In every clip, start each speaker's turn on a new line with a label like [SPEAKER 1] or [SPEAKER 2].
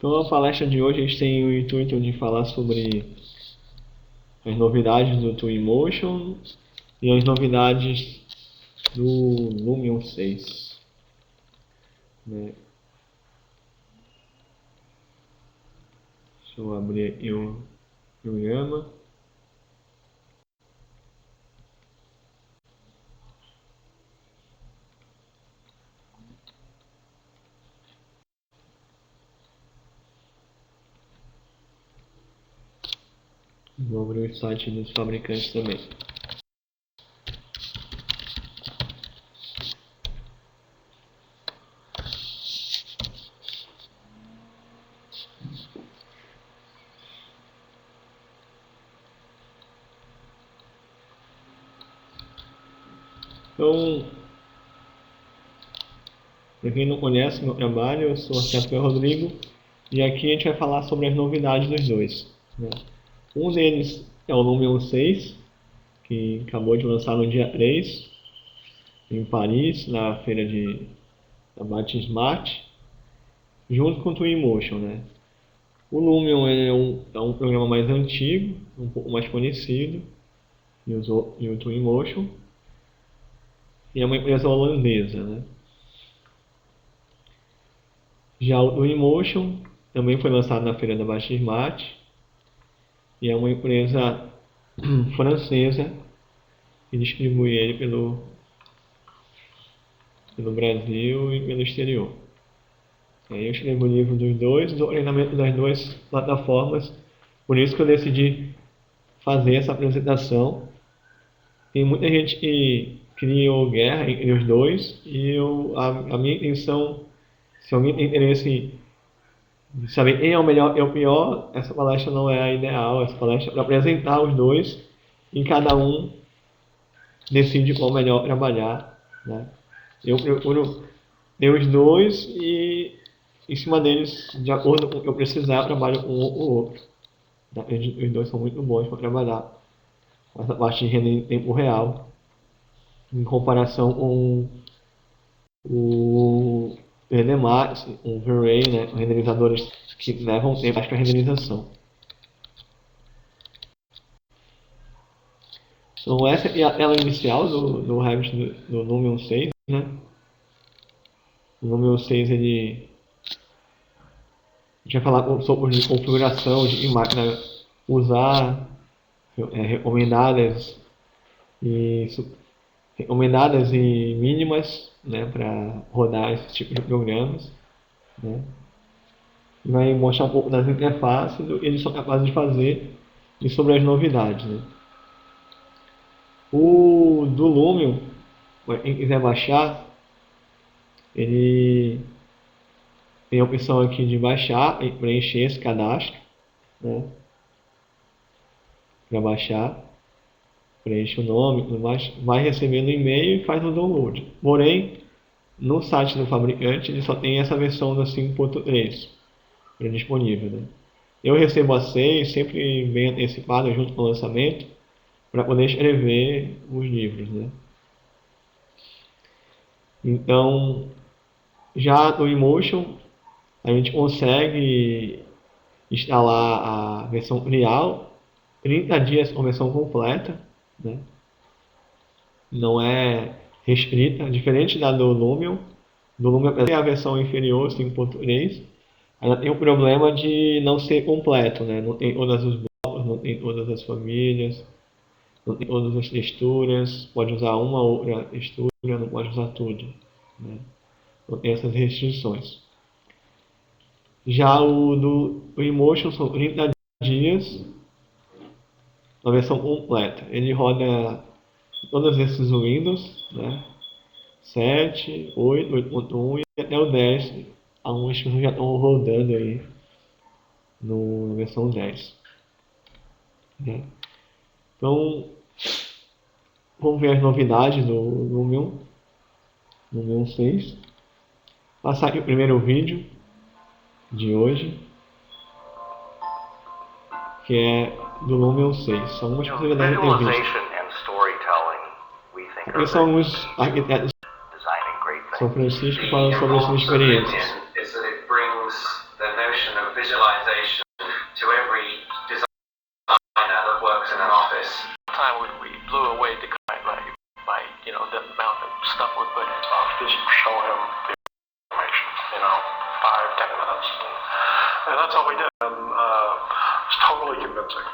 [SPEAKER 1] Então, a palestra de hoje a gente tem o intuito de falar sobre as novidades do Twinmotion e as novidades do Lumion 6. Né? Deixa eu abrir aqui o programa. Vou abrir o site dos fabricantes também. Então, para quem não conhece meu trabalho, eu sou o arquiteto Rodrigo e aqui a gente vai falar sobre as novidades dos dois. Né? Um deles é o Lumion 6, que acabou de lançar no dia 3, em Paris, na feira da Batismart, junto com o Twinmotion. Né? O Lumion é um programa mais antigo, um pouco mais conhecido, e o Twinmotion, e é uma empresa holandesa. Né? Já o Twinmotion também foi lançado na feira da Batismart, e é uma empresa francesa que distribui ele pelo Brasil e pelo exterior. Aí eu escrevo o livro dos dois, do treinamento das duas plataformas, por isso que eu decidi fazer essa apresentação. Tem muita gente que criou guerra entre os dois e a minha intenção, se alguém tem interesse em saber quem é o melhor e o pior, essa palestra não é a ideal, essa palestra é para apresentar os dois e cada um decide qual melhor trabalhar. Né? Eu procuro ter os dois e em cima deles, de acordo com o que eu precisar, eu trabalho com um ou outro. Os dois são muito bons para trabalhar com essa parte de renda em tempo real, em comparação com o Renemax, o V-Ray, né, renderizadores que levam tempo para a renderização. Então essa é a tela inicial do Revit do Lumion 6. Né? O Lumion 6 ele a gente vai falar sobre configuração de máquina usar recomendadas e mínimas, né, para rodar esse tipo de programas. Né? E vai mostrar um pouco das interfaces, do que eles são capazes de fazer e sobre as novidades. Né? O do Lumion, quem quiser baixar, ele tem a opção aqui de baixar e preencher esse cadastro. Né? Para baixar, preenche o nome, vai receber no e-mail e faz o download. Porém, no site do fabricante ele só tem essa versão da 5.3 disponível. Né? Eu recebo a 6, sempre bem antecipado junto com o lançamento, para poder escrever os livros. Né? Então, já no Emotion, a gente consegue instalar a versão real, 30 dias com a versão completa. Né? Não é restrita, diferente da do Lumion. Do Lumion é a versão inferior, 5.3. Ela tem o problema de não ser completo, né? Não tem todas os blocos, não tem todas as famílias, não tem todas as texturas, pode usar uma ou outra textura, não pode usar tudo. Né? Não tem essas restrições. Já o do Emotion são 30 dias na versão completa. Ele roda todos esses Windows, né? 7, 8, 8.1 e até o 10. Alguns que já estão rodando aí na versão 10. Né? Então, vamos ver as novidades do Lumion 6. Passar aqui o primeiro vídeo de hoje, que é do Lumion 6. São algumas coisas que devem ter visto. Porque são alguns arquitetos de São Francisco que falam sobre as suas experiências.
[SPEAKER 2] show him the information, 5-10 minutes. And that's all we did. And it's totally convincing.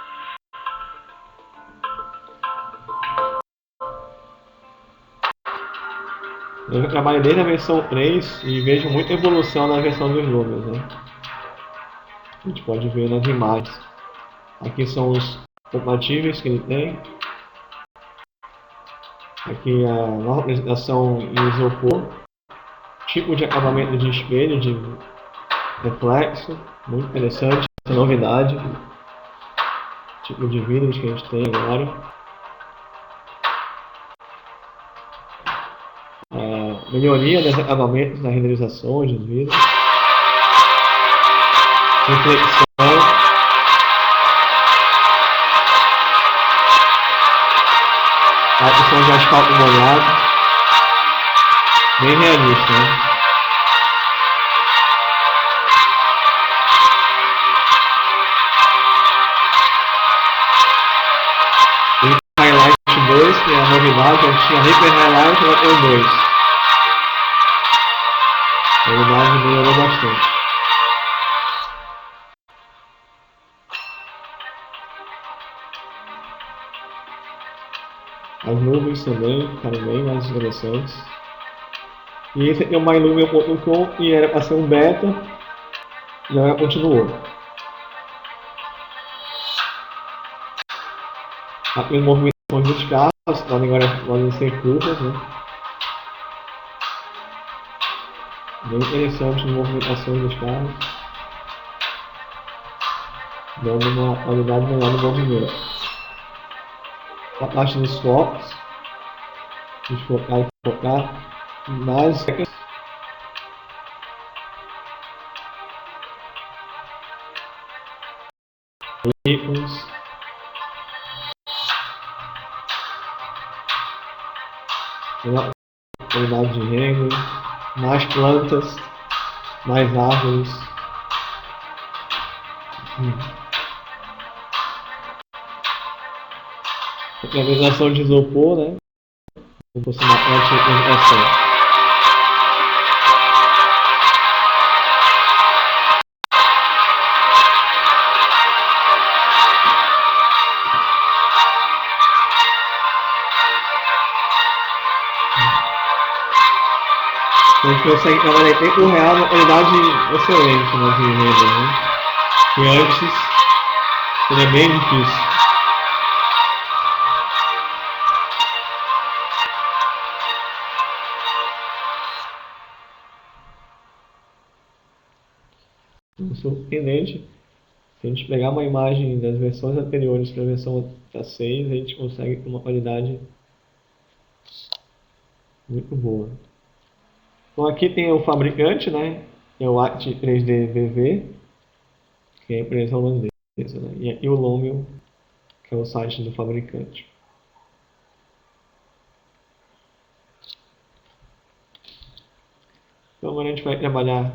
[SPEAKER 1] Eu trabalhei desde a versão 3 e vejo muita evolução na versão dos números, né? A gente pode ver nas imagens. Aqui são os compatíveis que ele tem. Aqui a nova apresentação em isopor. Tipo de acabamento de espelho, de reflexo. Muito interessante, essa novidade. Tipo de vidros que a gente tem agora. Melhoria dos acabamentos nas renderizações dos vídeos, reflexão, a opção de asfalto molhado, bem realista, né? E Highlight 2, que é a novidade, a gente tinha Hyper Highlight, agora tem o 2. A novidade melhorou bastante. As nuvens também ficaram bem mais interessantes. E esse aqui é o MyLumen.com, que era para ser um beta, e agora continuou. Aqui as movimentações dos carros, podem ser curvas, né? Bem interessante as movimentações dos carros, dando uma qualidade melhor no movimento. A parte dos focos, desfocar e focar, mais ícones, qualidade de rengo, mais plantas, mais árvores. Organização de isopor, né? Como fosse uma anti-organização. A gente consegue trabalhar em tempo real uma qualidade excelente nas rendas, né? Que antes seria bem difícil. Surpreendente. Se a gente pegar uma imagem das versões anteriores para a versão 6, a gente consegue ter uma qualidade muito boa. Então aqui tem o fabricante, né? Que é o Act 3D BV, que é a empresa holandesa, né? E aqui o Lumio, que é o site do fabricante. Então agora a gente vai trabalhar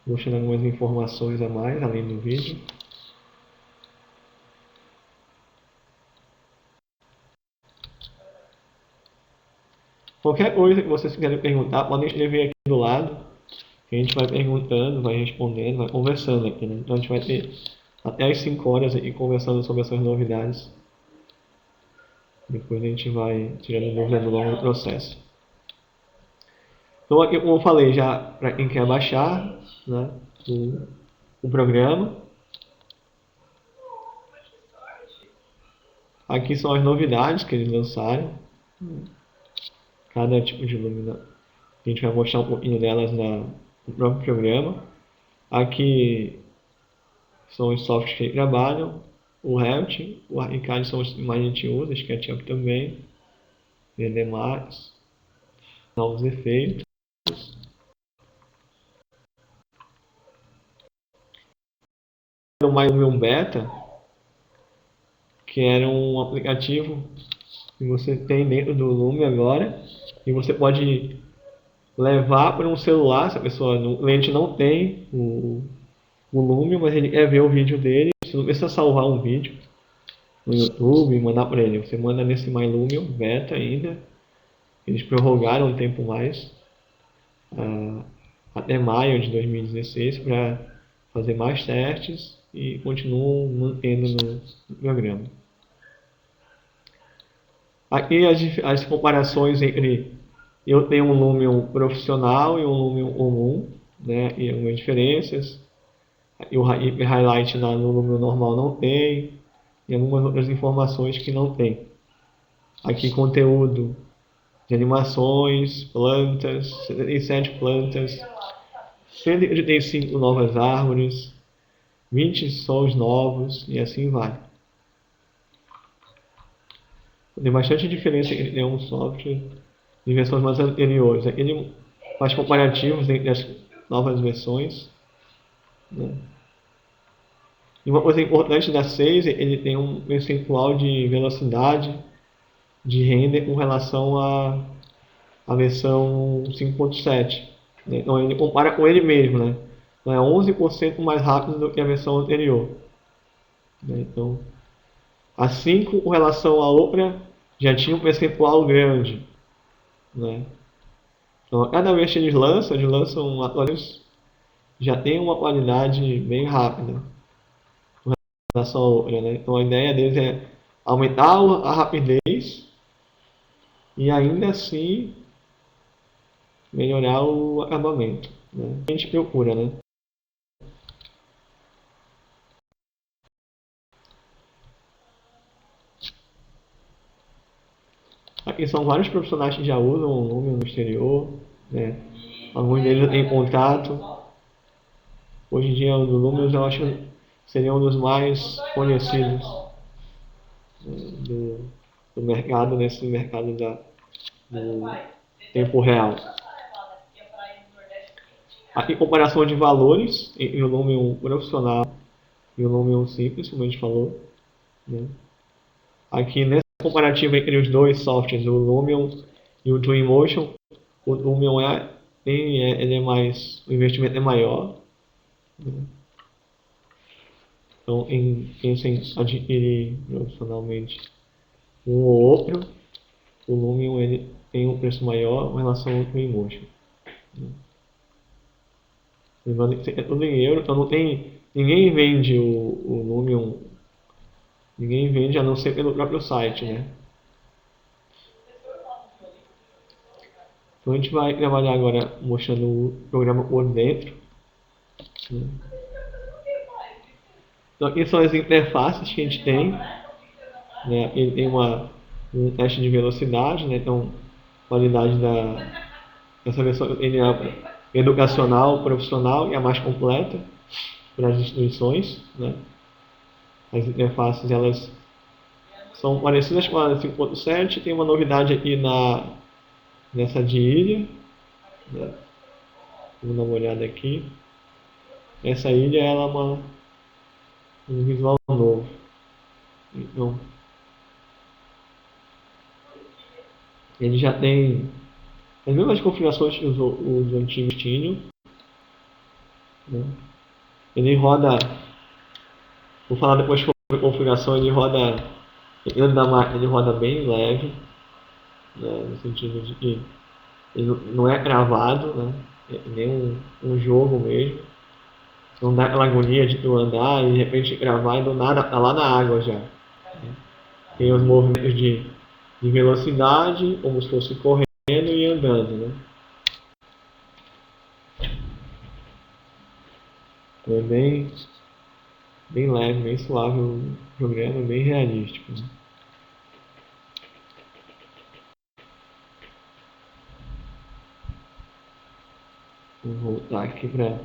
[SPEAKER 1] mostrando algumas informações a mais, além do vídeo. Qualquer coisa que vocês quiserem perguntar, podem escrever aqui do lado, que a gente vai perguntando, vai respondendo, vai conversando aqui, né? Então a gente vai ter até as 5 horas aqui conversando sobre essas novidades. Depois a gente vai tirando dúvida no longo do processo. Então aqui, como eu falei, já para quem quer baixar, né, o programa. Aqui são as novidades que eles lançaram. Cada tipo de lâmina. A gente vai mostrar um pouquinho delas no próprio programa. Aqui são os softwares que trabalham. O Revit, o ArchiCAD são os que mais a gente usa, SketchUp também. VDMax. Novos efeitos. O MyLumen Beta, que era um aplicativo que você tem dentro do Lume agora, e você pode levar para um celular, se a pessoa, o cliente não tem o Lume, mas ele quer ver o vídeo dele, você não precisa salvar um vídeo no YouTube e mandar para ele, você manda nesse MyLumen Beta ainda, eles prorrogaram um tempo mais, até maio de 2016 para fazer mais testes e continuam mantendo no programa. Aqui as comparações entre eu tenho um Lumion profissional e um Lumion comum, né, e algumas diferenças. E o highlight no Lumion normal não tem, e algumas outras informações que não tem. Aqui conteúdo de animações, plantas, 77 plantas, 135 novas árvores, 20 sons novos e assim vai. Tem bastante diferença entre um software de versões mais anteriores. Ele faz comparativos entre as novas versões, né? E uma coisa importante da 6, ele tem um percentual de velocidade de render com relação à versão 5.7. Né? Então ele compara com ele mesmo, né? Então é 11% mais rápido do que a versão anterior. Né? Então, a 5 com relação à outra já tinha um percentual grande. Né? Então, cada vez que eles lançam atualizações, já tem uma qualidade bem rápida em relação à outra. Né? Então, a ideia deles é aumentar a rapidez e ainda assim melhorar o acabamento. Né? A gente procura, né? Aqui são vários profissionais que já usam o Lumion no exterior, né? Alguns deles têm contato. Hoje em dia, o do Lumion eu acho que seria um dos mais conhecidos, né, do mercado, nesse mercado do tempo real. Aqui, comparação de valores entre o Lumion profissional e o Lumion simples, como a gente falou. Né? Aqui, nessa comparativa entre os dois softwares, o Lumion e o Twinmotion, o Lumion ele é mais, o investimento é maior. Né? Então, quem adquirir profissionalmente um ou outro, o Lumion ele tem um preço maior em relação ao Twinmotion. Né? Lembrando que é tudo em euro, então não tem, ninguém vende o Lumion, ninguém vende a não ser pelo próprio site, né? Então a gente vai trabalhar agora mostrando o programa por dentro. Né? Então aqui são as interfaces que a gente tem. Né? Ele tem um teste de velocidade, né? Então qualidade dessa versão ele é educacional, profissional e a mais completa para as instituições. Né? As interfaces elas são parecidas com a 5.7, tem uma novidade aqui nessa de ilha. Né? Vamos dar uma olhada aqui. Essa ilha ela é um visual novo. Então, ele já tem as mesmas configurações que os antigos tinham. Né? Ele roda, vou falar depois sobre a configuração, ele roda, dentro da máquina ele roda bem leve, né? No sentido de que ele não é gravado, né? É nem um jogo mesmo. Não dá aquela agonia de tu andar e de repente gravar e do nada tá lá na água já. Né? Tem os movimentos de velocidade, como se fosse correndo e andando. Né? Então é bem leve, bem suave o programa, bem realístico. Né? Vou voltar aqui para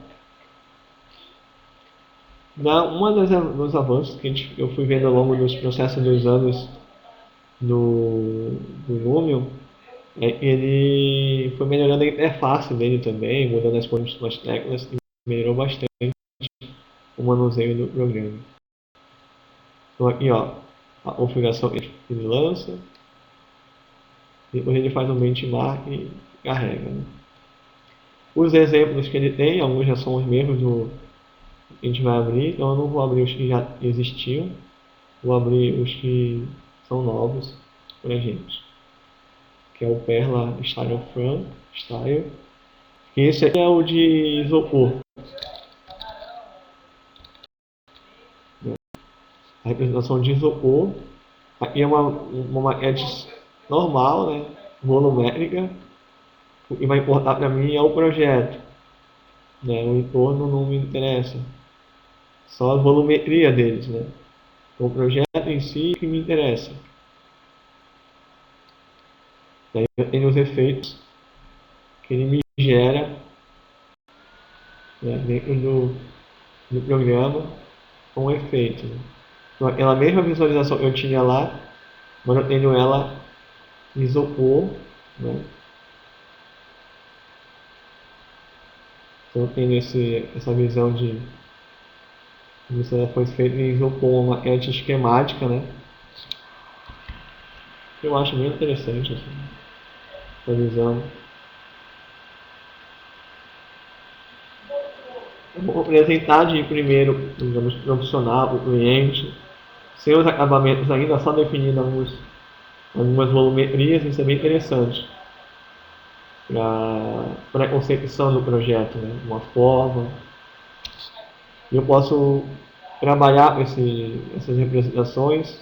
[SPEAKER 1] uma dos avanços que eu fui vendo ao longo dos processos dos anos do Lumion, ele foi melhorando a interface dele também, mudando as teclas, e melhorou bastante o manuseio do programa. Então aqui ó, a configuração que ele lança, depois ele faz um benchmark e carrega. Né? Os exemplos que ele tem, alguns já são os mesmos do que a gente vai abrir, então eu não vou abrir os que já existiam, vou abrir os que são novos pra gente. Que é o Perla Style From Style. Esse aqui é o de isopor. A representação de isopor. Aqui é uma maquete normal, né? Volumétrica. O que vai importar para mim é o projeto. Né? O entorno não me interessa. Só a volumetria deles, né? O projeto em si que me interessa. Daí eu tenho os efeitos que ele me gera, né, dentro do programa com efeito. Né? Então, aquela mesma visualização que eu tinha lá, mas eu tenho ela em isopor. Né? Então eu tenho essa visão de como se ela fosse feita em isopor, uma maquete esquemática, né? Eu acho bem interessante assim, essa visão. Eu vou apresentar de primeiro, digamos, profissional, o cliente, sem os acabamentos ainda, só definindo algumas volumetrias, isso é bem interessante para a concepção do projeto, né? Uma forma. Eu posso trabalhar essas representações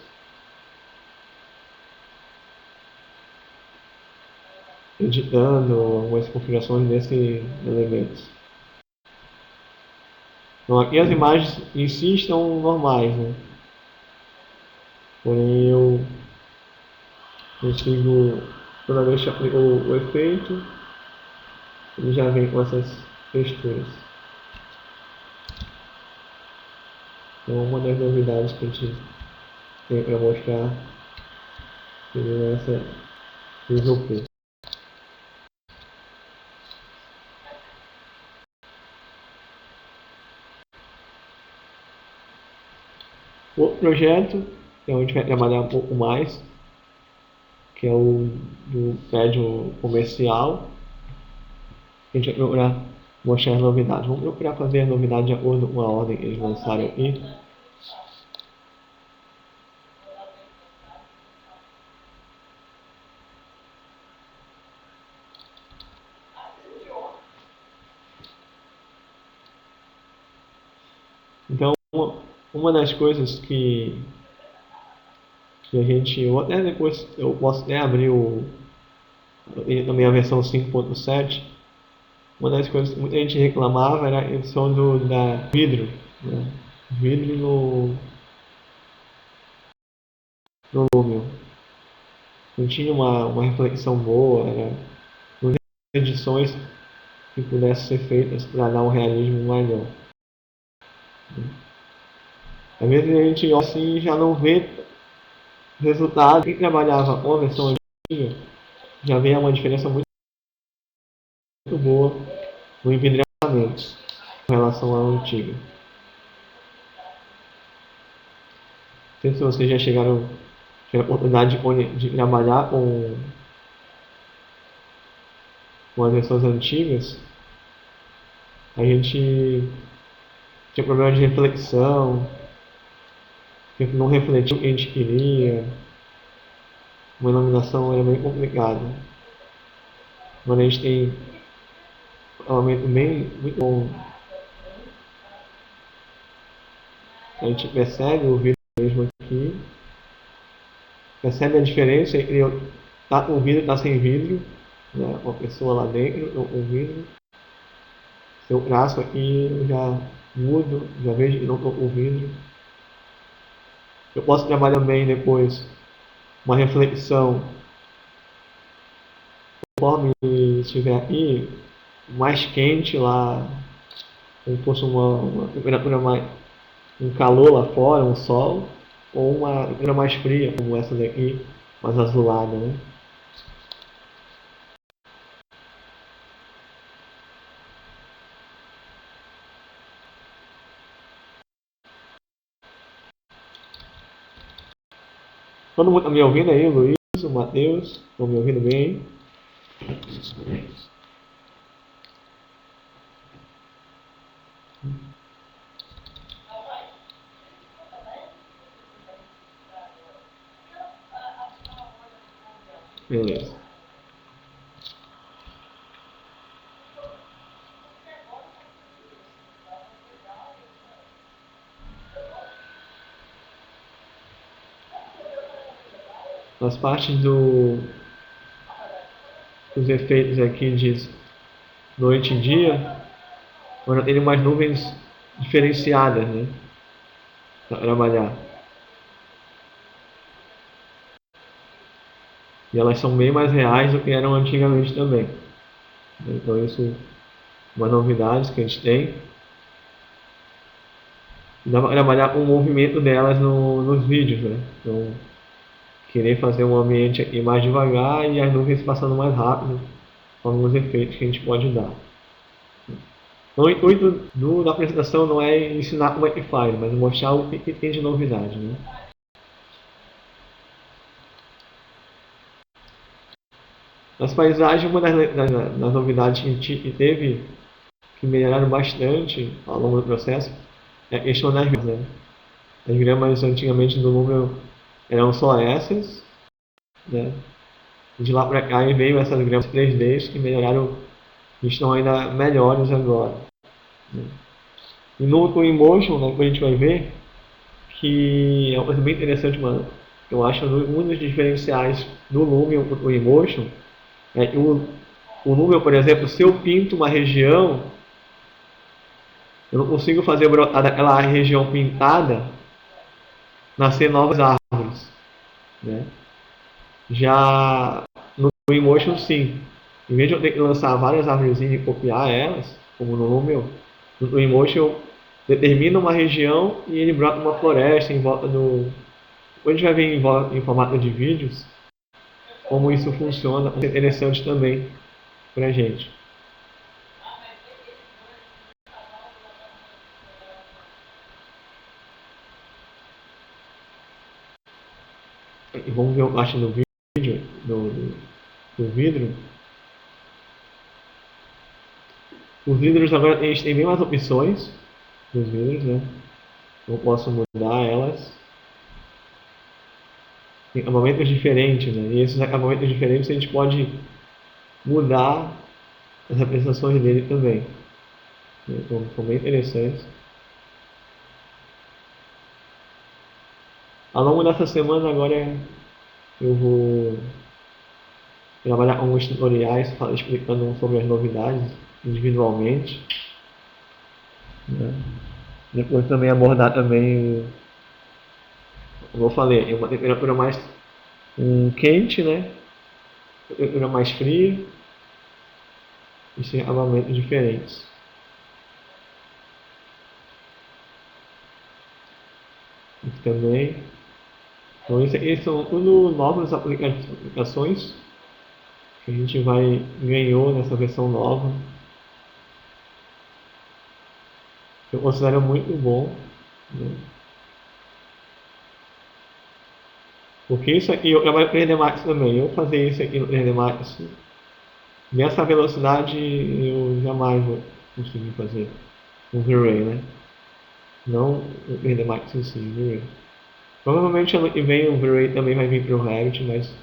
[SPEAKER 1] editando algumas configurações desses elementos. Então aqui as imagens em si estão normais, né? Porém eu consigo, toda vez que aplico o efeito, ele já vem com essas texturas. Então uma das novidades que a gente tem para mostrar seria essa isopor. Outro projeto, que é onde a gente vai trabalhar um pouco mais, que é o do prédio comercial. A gente vai procurar mostrar as novidades. Vamos procurar fazer a novidade de acordo com a ordem que eles lançaram aqui. Então, uma das coisas que a gente, eu até depois, eu posso até abrir também a versão 5.7. Uma das coisas que muita gente reclamava era a questão da vidro, né? Vidro no Lumion. Não tinha uma reflexão boa, não tinha edições que pudessem ser feitas para dar um realismo maior. Às vezes a gente olha assim e já não vê resultado. Quem trabalhava com a versão antiga já vê uma diferença muito boa no envidramento com relação à antiga. Não sei se vocês já tiveram a oportunidade de trabalhar com as versões antigas. A gente tinha problema de reflexão, que não refletiu o que a gente queria, uma iluminação era bem complicada. Agora a gente tem um elemento bem muito bom. A gente percebe o vídeo mesmo aqui, percebe a diferença entre tá com vidro e está sem vidro, né? Uma pessoa lá dentro com vidro. Se eu traço aqui, eu já mudo, já vejo que não estou com vidro. Eu posso trabalhar bem depois uma reflexão conforme estiver aqui mais quente lá, como fosse uma temperatura mais, um calor lá fora, um sol, ou uma temperatura mais fria, como essa daqui, mais azulada, né? Todo mundo está me ouvindo aí, o Luiz, o Matheus, estão me ouvindo bem? Beleza. as partes dos efeitos aqui de noite e dia, nós já temos umas nuvens diferenciadas, né, para trabalhar. E elas são bem mais reais do que eram antigamente também. Então isso é uma novidade que a gente tem. Dá para trabalhar com o movimento delas nos vídeos, né? Então, querer fazer um ambiente aqui mais devagar e as nuvens passando mais rápido, com alguns efeitos que a gente pode dar. Então, o intuito da apresentação não é ensinar como é que faz, mas mostrar o que tem de novidade, né? Nas paisagens, uma das novidades que a gente teve, que melhoraram bastante ao longo do processo, é a questão das gramas, né? As gramas antigamente do número eram só essas, né? De lá para cá veio essas gramas 3D que melhoraram, e estão ainda melhores agora, né? E no Twinmotion, né, que a gente vai ver, que é uma coisa bem interessante, mano. Eu acho que um dos diferenciais do Lumion para o Twinmotion é que o Lumion, por exemplo, se eu pinto uma região, eu não consigo fazer brotar daquela região pintada nascer novas árvores, né? Já no Emotion, sim. Em vez de eu ter que lançar várias árvores e copiar elas, como no Lumion, no Emotion determina uma região e ele brota uma floresta em volta do... Hoje a gente vai ver em formato de vídeos como isso funciona, é interessante também pra gente. E vamos ver a parte do vídeo, do vidro. Os vidros agora a gente tem bem mais opções dos vidros, né? Eu posso mudar elas. Tem acabamentos diferentes, né? E esses acabamentos diferentes a gente pode mudar as representações dele também. Então, são bem interessantes. Ao longo dessa semana agora eu vou trabalhar com alguns tutoriais explicando sobre as novidades individualmente, né? Depois também abordar também, como eu falei, uma temperatura mais quente, né? Temperatura mais fria e sem acabamentos diferentes. E também, então esses são tudo novas aplicações que a gente ganhou nessa versão nova. Eu considero muito bom, né? Porque isso aqui eu trabalho com 3D Max também. Eu fazer isso aqui no 3D Max nessa velocidade eu jamais vou conseguir fazer um V-Ray, né? Não o 3D Max em si, V-Ray. Provavelmente ano que vem o V-Ray também vai vir para o Revit, mas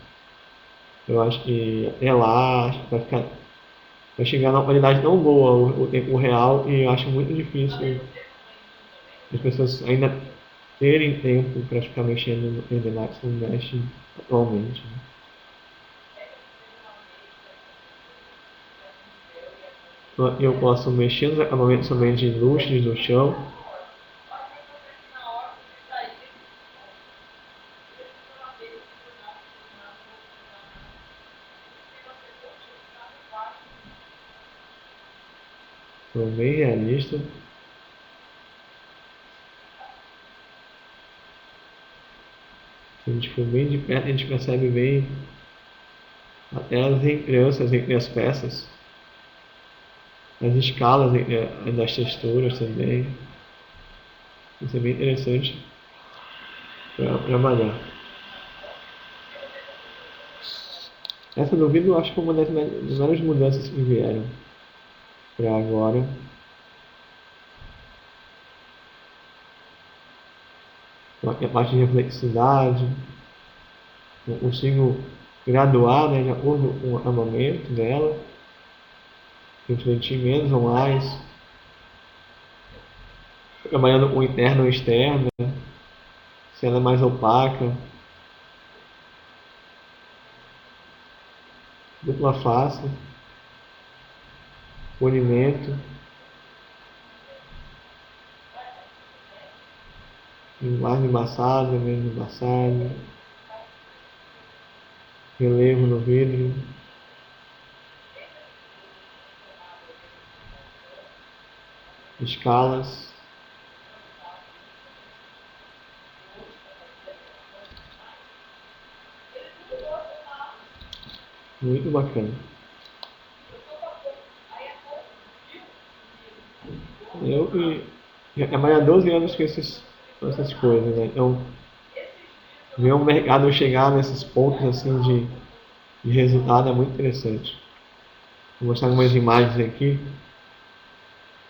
[SPEAKER 1] eu acho que até lá acho que vai chegar numa qualidade tão boa o tempo real e eu acho muito difícil as pessoas ainda terem tempo para ficar mexendo no 3D Max como mexe atualmente, né? Então, eu posso mexer nos acabamentos também de lustres do chão. Então, bem realista. Se a gente for bem de perto, a gente percebe bem até as entranças entre as peças, as escalas das texturas também. Isso é bem interessante para trabalhar. Essa do vídeo eu acho que foi uma das melhores mudanças que vieram para agora. Então, aqui a parte de reflexidade, eu consigo graduar, né, de acordo com o acabamento dela, refletir menos ou mais, trabalhando com interno ou externo, né, se ela é mais opaca. dupla face, polimento, mais embaçado, menos embaçado, relevo no vidro, escalas. Muito bacana. Eu já trabalho há 12 anos com essas coisas, né? Então, ver o mercado chegar nesses pontos assim de resultado é muito interessante. Vou mostrar algumas imagens aqui,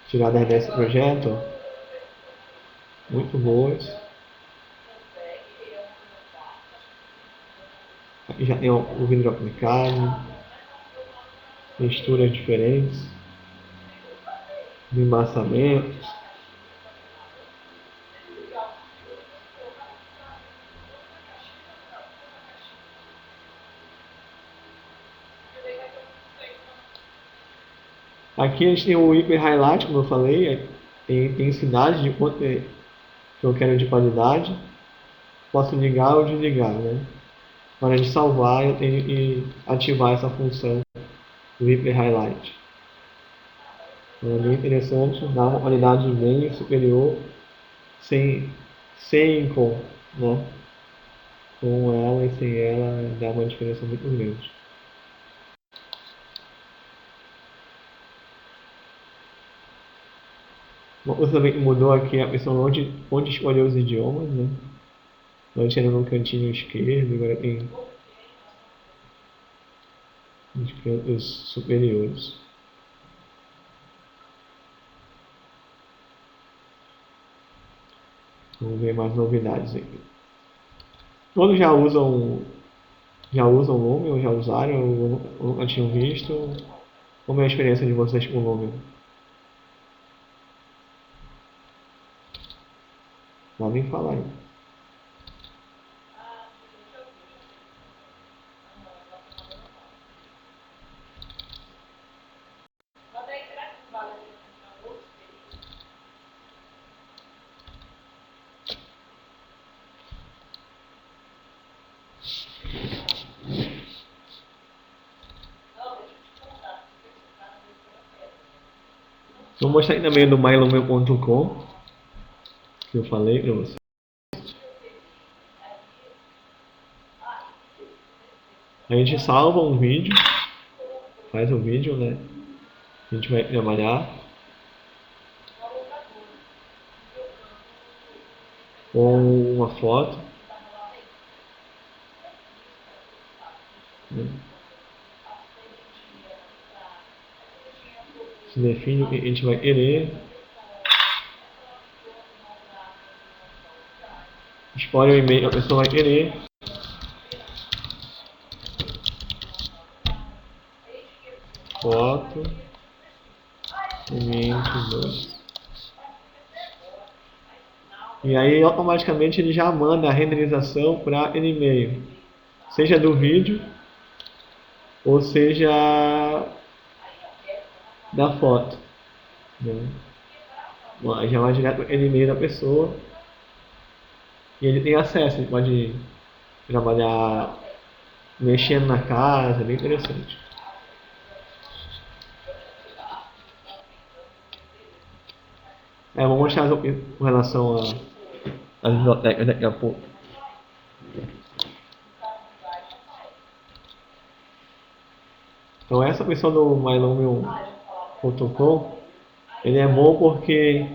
[SPEAKER 1] tiradas desse projeto, ó, muito boas. Aqui já tem o vidro aplicado, texturas diferentes, de embaçamentos. Aqui a gente tem o Hyper Highlight, como eu falei, tem cidade de quanto que eu quero de qualidade. Posso ligar ou desligar, né? Na hora de salvar, eu tenho que ativar essa função do Hyper Highlight. Então, é bem interessante, dá uma qualidade bem superior sem né? Com ela e sem ela dá uma diferença muito grande. Uma coisa também que mudou aqui é a questão onde escolher os idiomas, né? Antes era no cantinho esquerdo, agora tem nos cantos superiores. Vamos ver mais novidades aqui. Todos já usam o Lumen ou já usaram ou nunca tinham visto? Como é a experiência de vocês com o Lumen? Podem falar aí. Vou mostrar aqui também do mylumen.com, que eu falei para você. A gente salva um vídeo, faz um vídeo, né? A gente vai trabalhar com uma foto, né? Se define o que a gente vai querer, escolhe o e-mail que a pessoa vai querer, foto, ambiente 2. E aí automaticamente ele já manda a renderização para aquele e-mail, seja do vídeo ou seja da foto, né? Já vai direto para aquele e-mail da pessoa e ele tem acesso, ele pode trabalhar mexendo na casa, é bem interessante. Vou mostrar com relação às bibliotecas daqui a pouco. Então essa questão do mylumen.com, ele é bom porque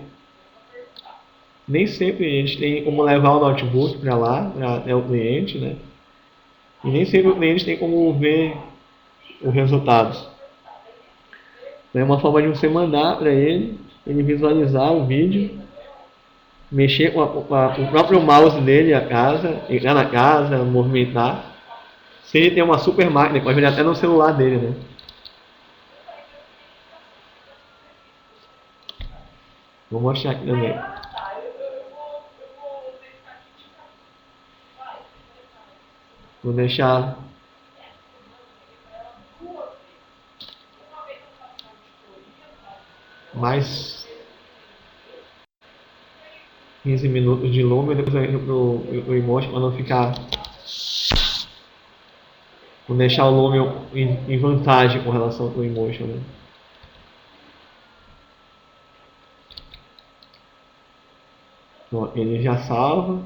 [SPEAKER 1] nem sempre a gente tem como levar o notebook para lá, para o cliente, né? E nem sempre o cliente tem como ver os resultados. É uma forma de você mandar para ele visualizar o vídeo, mexer com o próprio mouse dele, a casa, entrar na casa, movimentar. Se ele tem uma super máquina, pode ver até no celular dele, né? Vou mostrar aqui também. Vou deixar mais 15 minutos de lume, depois eu entro pro Emotion para não ficar. Vou deixar o lume em vantagem com relação ao Emotion, né? Bom, ele já salva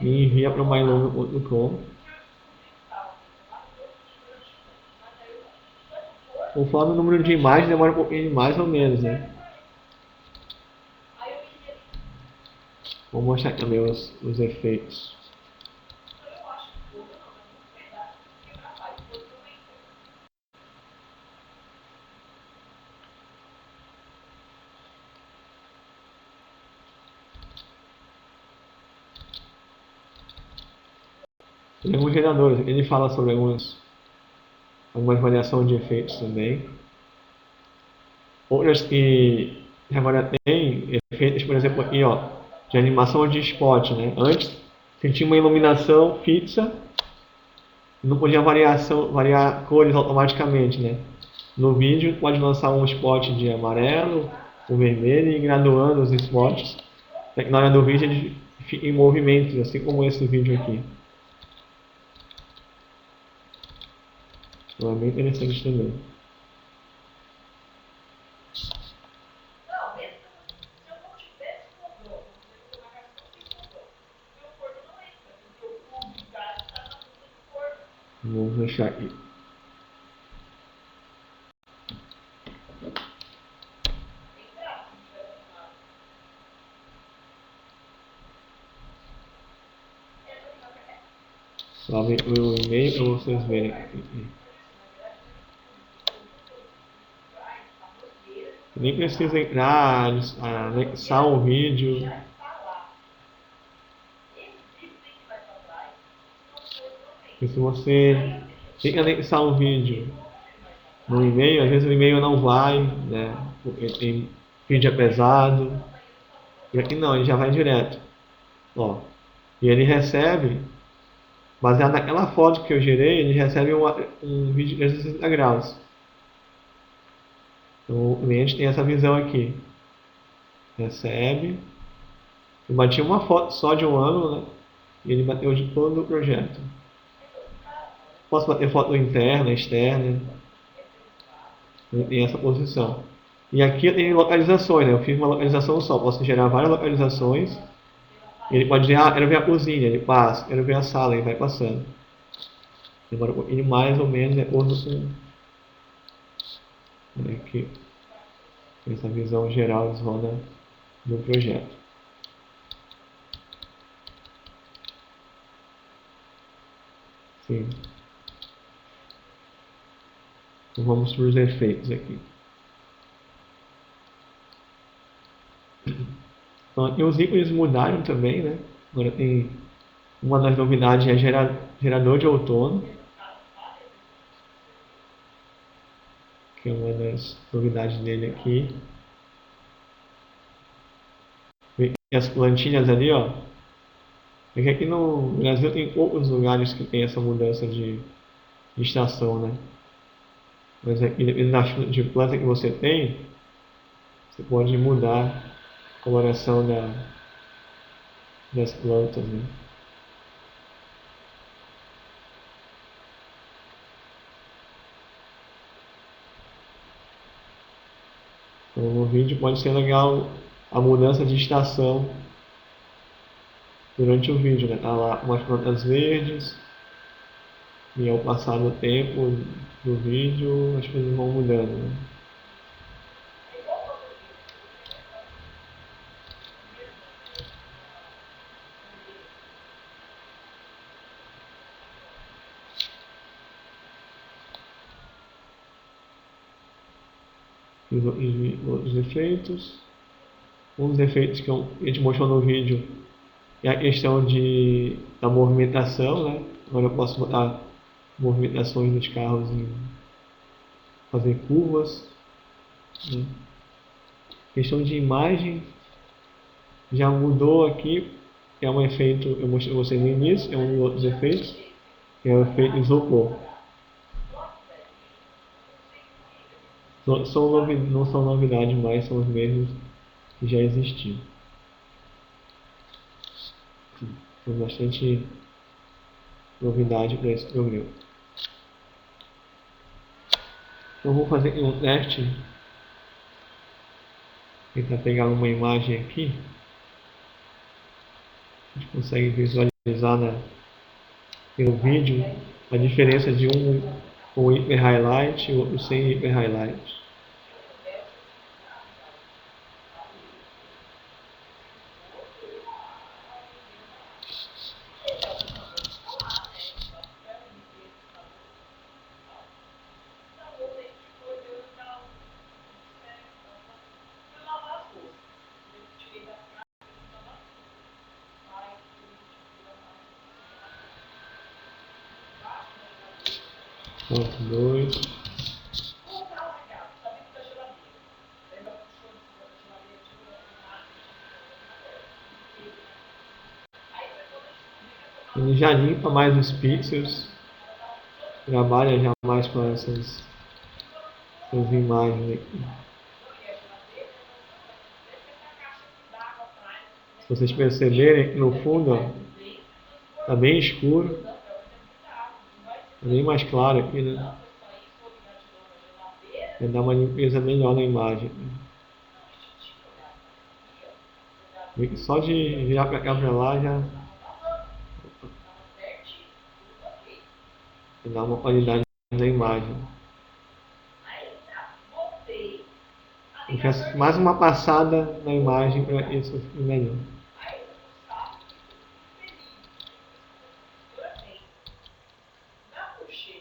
[SPEAKER 1] e envia para o mylume.com. Conforme o número de imagens, demora um pouquinho mais ou menos, né? Vou mostrar também os efeitos. Tem alguns geradores, ele fala sobre algumas variações de efeitos também. Outras que agora tem efeitos, por exemplo, aqui, ó, de animação de spot, né? Antes, você tinha uma iluminação fixa, não podia variar cores automaticamente, né? No vídeo, pode lançar um spot de amarelo, o vermelho e ir graduando os spots. Na hora do vídeo, ele fica em movimentos, assim como esse vídeo aqui. Então é bem interessante também. Vou deixar aqui. Só abrir o e-mail para vocês verem aqui. Nem precisa entrar, anexar um vídeo. Porque se você tem que anexar um vídeo no e-mail, às vezes o e-mail não vai, né? Porque tem vídeo é pesado. E aqui não, ele já vai direto. Ó, e ele recebe, baseado naquela foto que eu gerei, ele recebe um vídeo de 360 graus. Então o cliente tem essa visão aqui. Recebe. Eu bati uma foto só de um ângulo, né? E ele bateu de todo o projeto. Posso bater foto interna, externa. Tem essa posição. E aqui eu tenho localizações, né? Eu fiz uma localização só. Posso gerar várias localizações. Ele pode dizer, ah, quero ver a cozinha, ele passa. Quero ver a sala, ele vai passando. Demora um pouquinho mais ou menos de acordo com aqui, essa visão geral do projeto. Sim. Então vamos para os efeitos aqui. Então aqui os ícones mudaram também, né? Agora tem uma das novidades é gerador de outono, que é uma das novidades dele aqui. E as plantinhas ali, ó. É que aqui no Brasil tem poucos lugares que tem essa mudança de estação, né? Mas aqui, dependendo da de planta que você tem, você pode mudar a coloração das plantas, né? Então, no vídeo pode ser legal a mudança de estação durante o vídeo, né? Tá lá umas plantas verdes e ao passar do tempo do vídeo as coisas vão mudando, né? Os outros efeitos. Um dos efeitos que a gente mostrou no vídeo é a questão da movimentação, né? Agora eu posso botar movimentações dos carros fazer curvas, né? Questão de imagem já mudou aqui, é um efeito, eu mostrei para vocês no início, é um dos outros efeitos, que é o efeito isopor. Não são novidades mais, são os mesmos que já existiam. Tem bastante novidade para esse programa. Então vou fazer um teste. Tentar pegar uma imagem aqui. A gente consegue visualizar pelo vídeo a diferença de um com hiper highlight e outro sem hiper highlight. Ponto 2. Ele já limpa mais os pixels, trabalha já mais com essas imagens aqui. Se vocês perceberem, no fundo está bem escuro, tá bem mais claro aqui, né? Vai dar uma limpeza melhor na imagem. Só de virar para cá para lá já dá uma qualidade na imagem. Eu faço mais uma passada na imagem para isso ficar melhor.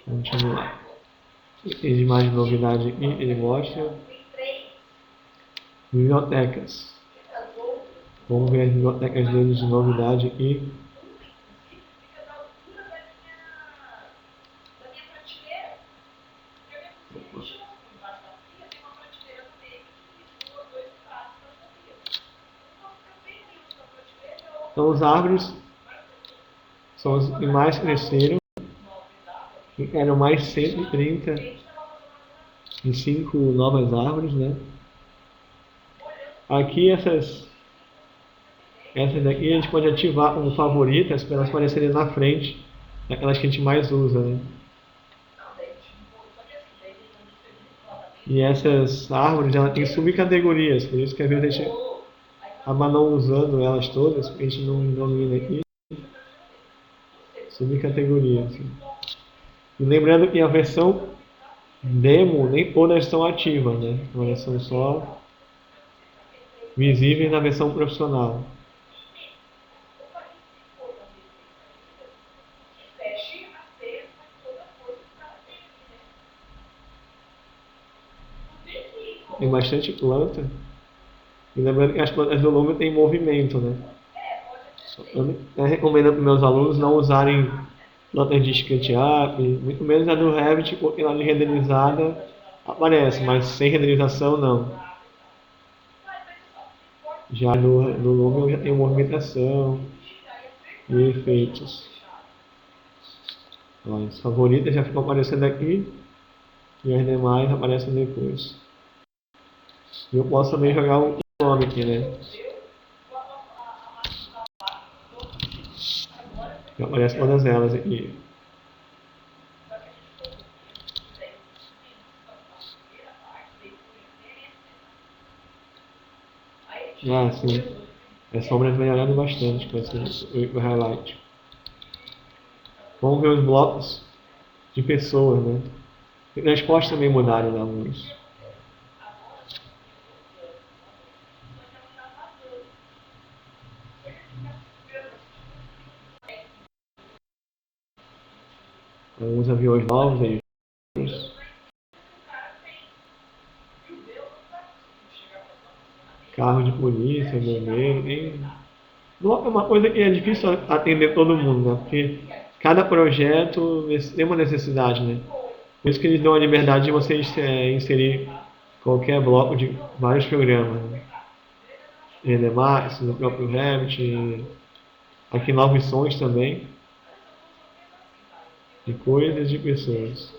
[SPEAKER 1] Continuar. Ele mais novidade aqui, ele mostra bibliotecas. Vamos ver as bibliotecas deles de novidade aqui. Então os árvores são os que mais cresceram. Eram mais 135 novas árvores, né? Aqui essas daqui a gente pode ativar como favoritas para elas aparecerem na frente daquelas que a gente mais usa, né? E essas árvores, elas têm subcategorias, por isso que às vezes a gente acaba não usando elas todas, porque a gente não domina aqui. Subcategorias. Assim. E lembrando que a versão demo, nem todas estão ativas, né? Elas são só visíveis na versão profissional. Tem bastante planta. E lembrando que as plantas do Lume têm movimento, né? Eu recomendo para meus alunos não usarem plantas de SketchUp, muito menos a do Revit, porque ela de renderizada aparece, mas sem renderização não. Já no Lume eu já tenho movimentação e efeitos. Ó, as favoritas já ficam aparecendo aqui e as demais aparecem depois. E eu posso também jogar um nome aqui, né? Já aparece todas elas aqui. Ah, sim. As sombras melhoraram bastante com esse highlight. Vamos ver os blocos de pessoas, né? E as costas também mudaram, né, alguns. Alguns aviões novos aí. Carro de polícia, bombeiro. E... bloco é uma coisa que é difícil atender todo mundo, né? Porque cada projeto tem uma necessidade, né? Por isso que eles dão a liberdade de você inserir qualquer bloco de vários programas. Né? Emacs, no próprio Revit, aqui novos sons também, de coisas e de pessoas.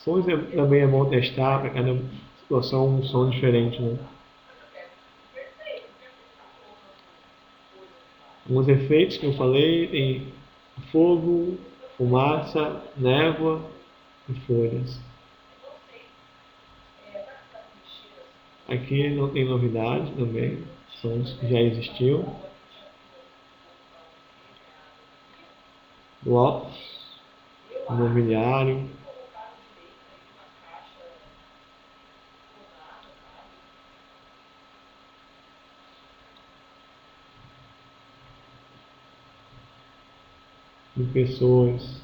[SPEAKER 1] Sons também é bom testar, para cada situação um som diferente, né? Alguns efeitos que eu falei, tem fogo, fumaça, névoa e folhas. Aqui não tem novidade também, sons que já existiam. Blocos, mobiliário. De pessoas.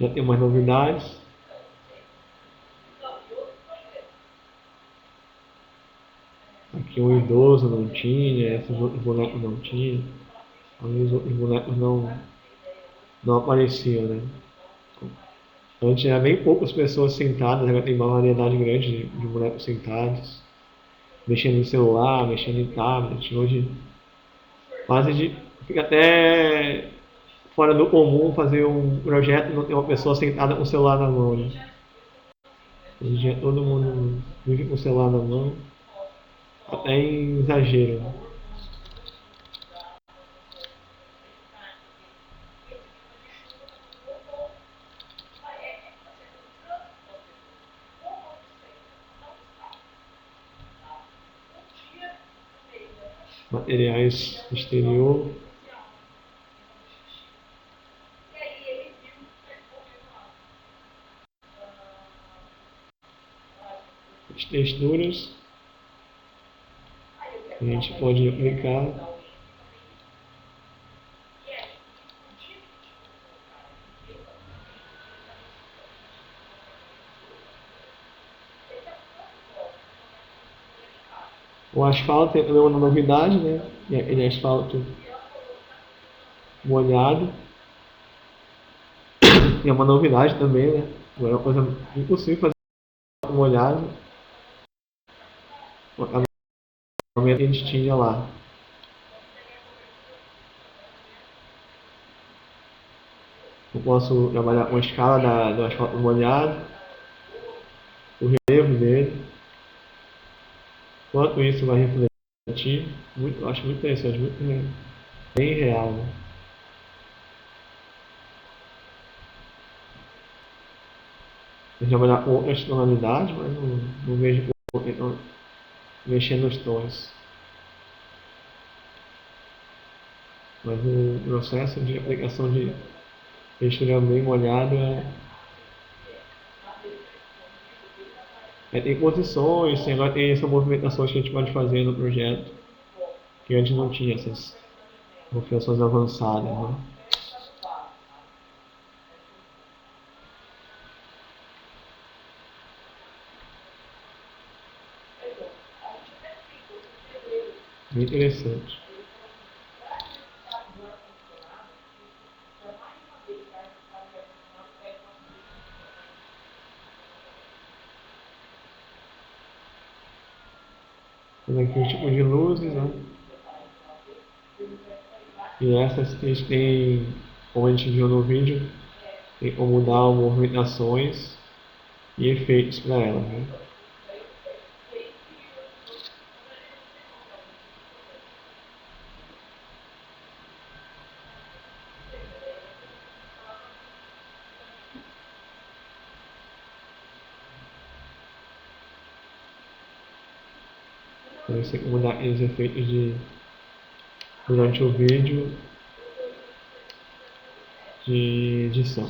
[SPEAKER 1] Já tem umas novidades. Aqui um idoso não tinha, esses outros bonecos não tinham. Alguns outros bonecos não apareciam, né? Antes era bem poucas pessoas sentadas, agora tem uma variedade grande de bonecos sentados, mexendo no celular, mexendo em tablet. Hoje quase fica até fora do comum fazer um projeto e não ter uma pessoa sentada com o celular na mão, né? Hoje em dia todo mundo vive com o celular na mão, até em exagero, né? Materiais exterior, as texturas que a gente pode aplicar. O asfalto é uma novidade, né? E aquele asfalto molhado é uma novidade também, né? Não é uma coisa impossível fazer asfalto molhado com a ferramenta que a gente tinha lá. Eu posso trabalhar com a escala do asfalto molhado, o relevo dele, quanto isso vai refletir. Muito, eu acho muito interessante, muito bem real, né? Eu trabalhar com outras tonalidades, mas não vejo por mexer nos tons. Mas o processo de aplicação de textura bem molhado tem posições, agora tem essas movimentações que a gente pode fazer no projeto, que antes não tinha essas configurações avançadas, né? Bem interessante. Tem aqui um tipo de luzes, né? E essas a gente tem, como a gente viu no vídeo, tem como dar movimentações e efeitos para elas, né? Então, você tem como dar aqueles efeitos durante o vídeo de edição.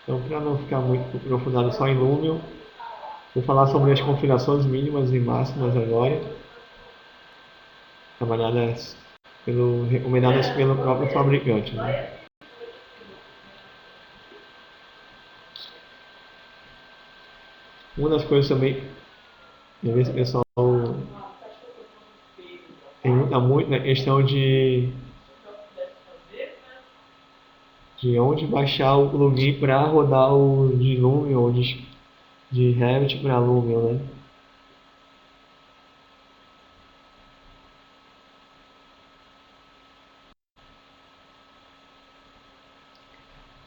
[SPEAKER 1] Então, para não ficar muito aprofundado só em Lumion, vou falar sobre as configurações mínimas e máximas agora, trabalhadas recomendadas pelo próprio fabricante, né? Uma das coisas também, às vezes o pessoal pergunta muito na questão de onde baixar o plugin para rodar o de Lumion ou de Revit para Lumion, né?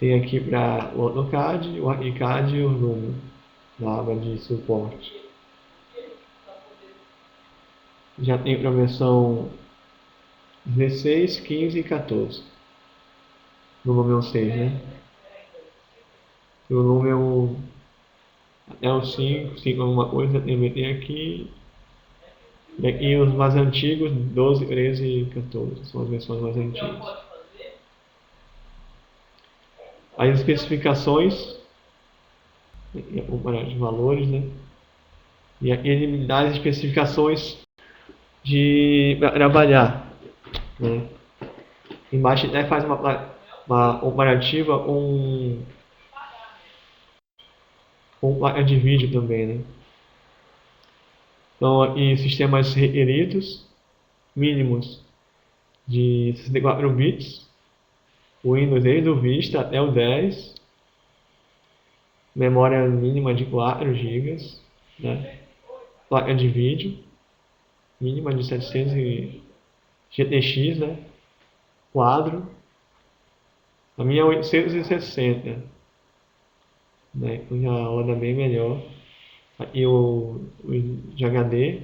[SPEAKER 1] Tem aqui para o AutoCAD, o ArchiCAD e o Lumion, na aba de suporte. Já tem para a versão 16, 15 e 14. No Lumion 6, né? E o Lumion até o 5, 5 alguma coisa, tem aqui. E aqui os mais antigos, 12, 13 e 14, são as versões mais antigas. As especificações, comparar os valores, né? E aqui ele dá as especificações para trabalhar, né? Embaixo até faz uma comparativa com placa de vídeo também, né? Então aqui sistemas requeridos, mínimos de 64 bits, o Windows desde o Vista até o 10, memória mínima de 4 GB, né? Placa de vídeo mínima de 700 e GTX, né? Quadro, a minha é 860, né? Com já roda bem melhor. Aqui o de HD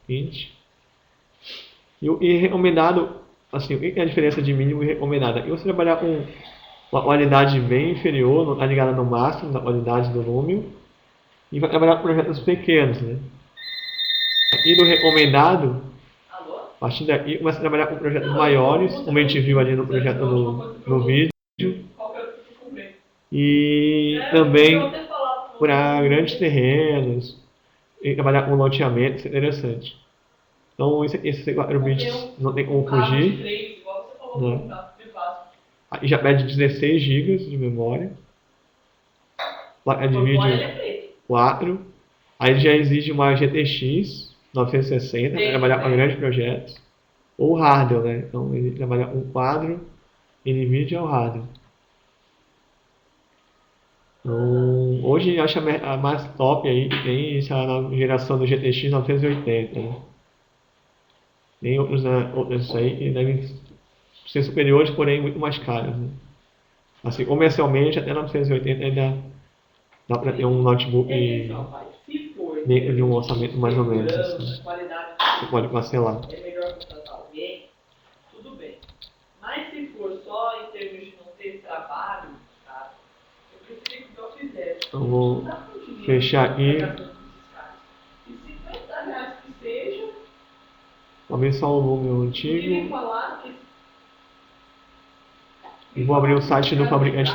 [SPEAKER 1] 20. E recomendado, assim, o que é a diferença de mínimo e recomendado? Aqui você trabalhar com uma qualidade bem inferior, não está ligada no máximo da qualidade do Lumion, e vai trabalhar com projetos pequenos, né? Aqui no recomendado, a partir daqui começa a trabalhar com projetos maiores, como a gente viu ali no projeto no vídeo, e também para grandes terrenos, e trabalhar com loteamento, isso é interessante. Então, esses 4 bits não tem como fugir, né? Aí já pede 16 GB de memória, placa de vídeo 4, aí já exige uma GTX 960 para trabalhar com grandes projetos, ou hardware, né? Então, ele trabalha com quadro, NVIDIA ou hardware. Então, hoje acho a mais top aí que tem essa nova geração do GTX 980, né? Tem outros aí que devem ser superiores, porém muito mais caros, né? Assim, comercialmente, até 980 ainda dá para ter um notebook dentro de um orçamento mais ou menos, assim. Você pode parcelar. É melhor contratar alguém, tudo bem. Mas se for só em termos de não ter trabalho, tá? Eu preferia que eu fizesse. Então vou fechar aqui. E 50 reais que seja. Abrir só o número antigo. E vou abrir o site do fabricante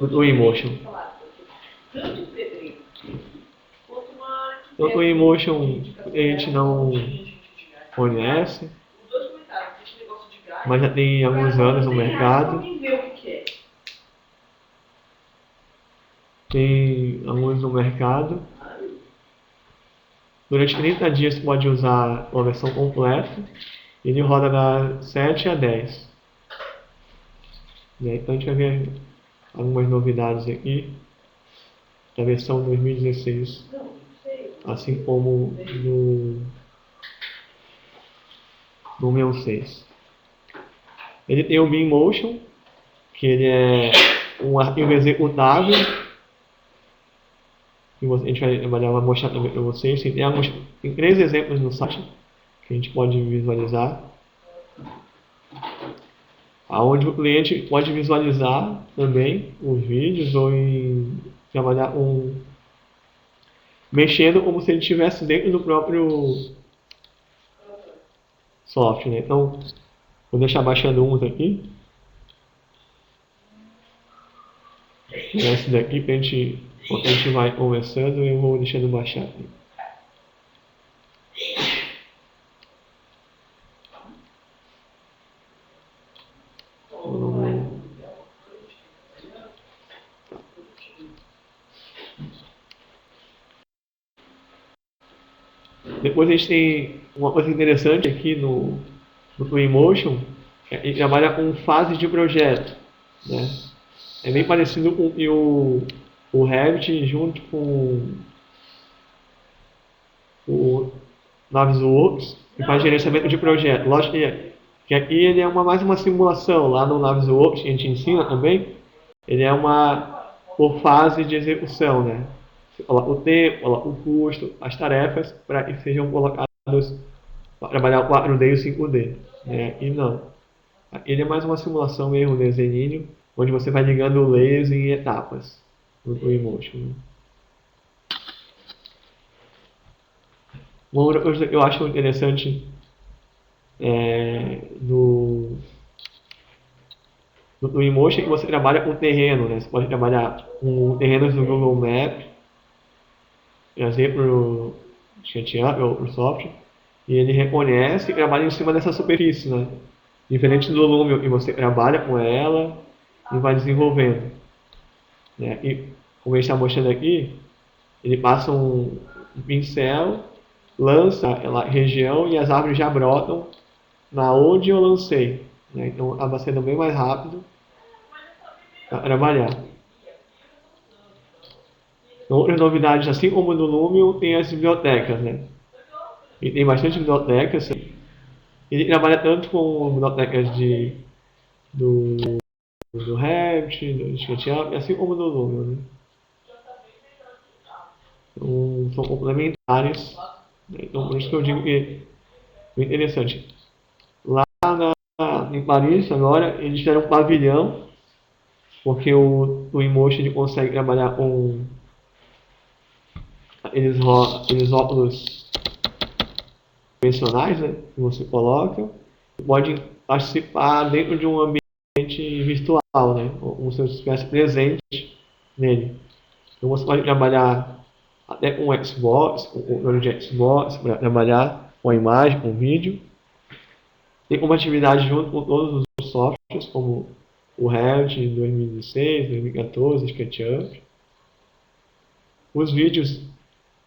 [SPEAKER 1] do Emotion. Tanto o Emotion a gente não conhece, mas já tem alguns anos no mercado. Tem alguns no mercado. Durante 30 dias você pode usar a versão completa. Ele roda da 7 a 10. Então a gente vai ver algumas novidades aqui da versão 2016. Assim como no meu 6. Ele tem o BeamMotion, que ele é um arquivo executável, que a gente vai mostrar também para vocês. Tem 3 exemplos no site que a gente pode visualizar, onde o cliente pode visualizar também os vídeos ou trabalhar mexendo como se ele estivesse dentro do próprio software, né? Então, vou deixar baixando uns aqui. Esse daqui, a gente vai conversando, eu vou deixando baixar aqui. Depois a gente tem uma coisa interessante aqui no Twinmotion, ele trabalha com fase de projeto, né? É bem parecido com o Revit junto com o Navisworks, que faz gerenciamento de projeto. Lógico que aqui ele é mais uma simulação, lá no Navisworks que a gente ensina também, ele é uma por fase de execução, né? Você coloca o tempo, coloca o custo, as tarefas para que sejam colocadas para trabalhar o 4D e o 5D, né? E não. Ele é mais uma simulação mesmo, desenho, onde você vai ligando layers em etapas no Emotion. Uma outra coisa que eu acho interessante no Emotion é que você trabalha com terreno, né? Você pode trabalhar com terrenos do Google Maps, trazer para o SketchUp ou para o software, e ele reconhece e trabalha em cima dessa superfície, né? Diferente do Lumion, que você trabalha com ela e vai desenvolvendo. Né? E como ele está mostrando aqui, ele passa um pincel, lança aquela região e as árvores já brotam na onde eu lancei. Né? Então acaba sendo bem mais rápido para trabalhar. Então, outras novidades, assim como no Lumion, tem as bibliotecas. Né? E tem bastante bibliotecas. Ele trabalha tanto com bibliotecas do Revit, do SketchUp, assim como do Lumion. Né? Então, são complementares. Né? Então, por isso que eu digo que é interessante. Lá em Paris, agora, eles fizeram um pavilhão, porque o Emotion ele consegue trabalhar com aqueles óculos convencionais, né, que você coloca, pode participar dentro de um ambiente virtual, né, como se você estivesse presente nele. Então você pode trabalhar até com o Xbox, com o controle de Xbox, para trabalhar com a imagem, com o vídeo. Tem compatibilidade junto com todos os softwares, como o Revit 2016, 2014, SketchUp. Os vídeos,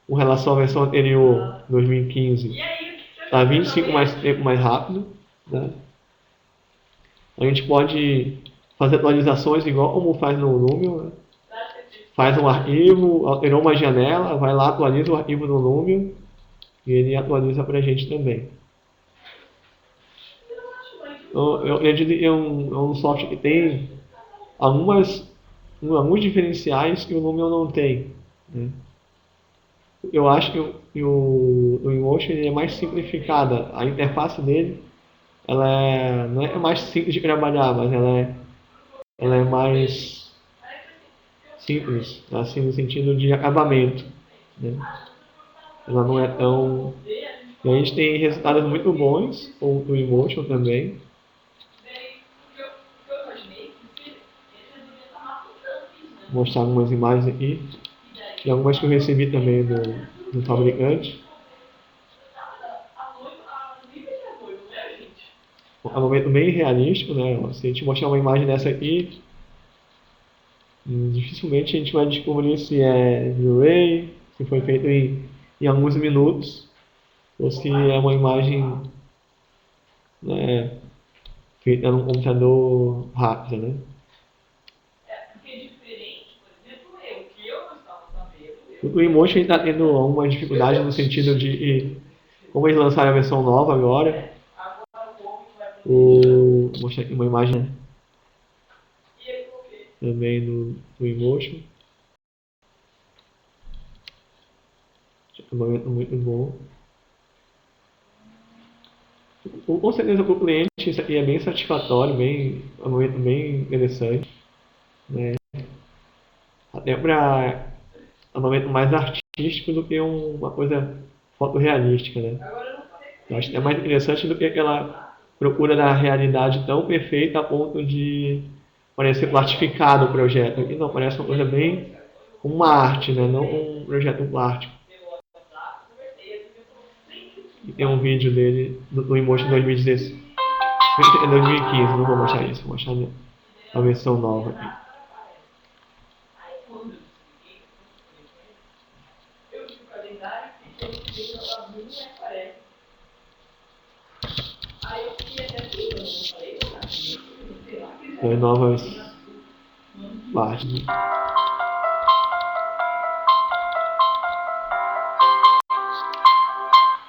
[SPEAKER 1] com relação à versão anterior, 2015, está 25% mais rápido. Né? A gente pode fazer atualizações igual como faz no Lumion. Né? Faz um arquivo, alterou uma janela, vai lá, atualiza o arquivo no Lumion e ele atualiza para a gente também. Então, eu acredito que é um software que tem alguns diferenciais que o Lumion não tem. Né? Eu acho que o Emotion ele é mais simplificada. A interface dele não é mais simples de trabalhar, mas ela é mais simples, assim, no sentido de acabamento. Né? Ela não é tão... E a gente tem resultados muito bons com o Emotion também. Vou mostrar algumas imagens aqui. E algumas que eu recebi também do fabricante. É um momento bem realístico, né? Se a gente mostrar uma imagem dessa aqui, dificilmente a gente vai descobrir se é Blu-ray, se foi feito em alguns minutos, ou se é uma imagem, né, feita num computador rápido, né? O Emotion está tendo algumas dificuldades no sentido de, como eles lançaram a versão nova agora, vou mostrar aqui uma imagem também do Emotion. É um momento muito bom. Com certeza para o cliente isso aqui é bem satisfatório, é um momento bem interessante. Né? Até para um momento mais artístico do que uma coisa fotorrealística. Né? Eu acho que é mais interessante do que aquela procura da realidade tão perfeita a ponto de parecer plastificado o projeto. Aqui não, parece uma coisa bem uma arte, né? Não um projeto plástico. E tem um vídeo dele do Emotion 2016. 2015, não vou mostrar isso, vou mostrar a versão nova aqui. Tem novas partes.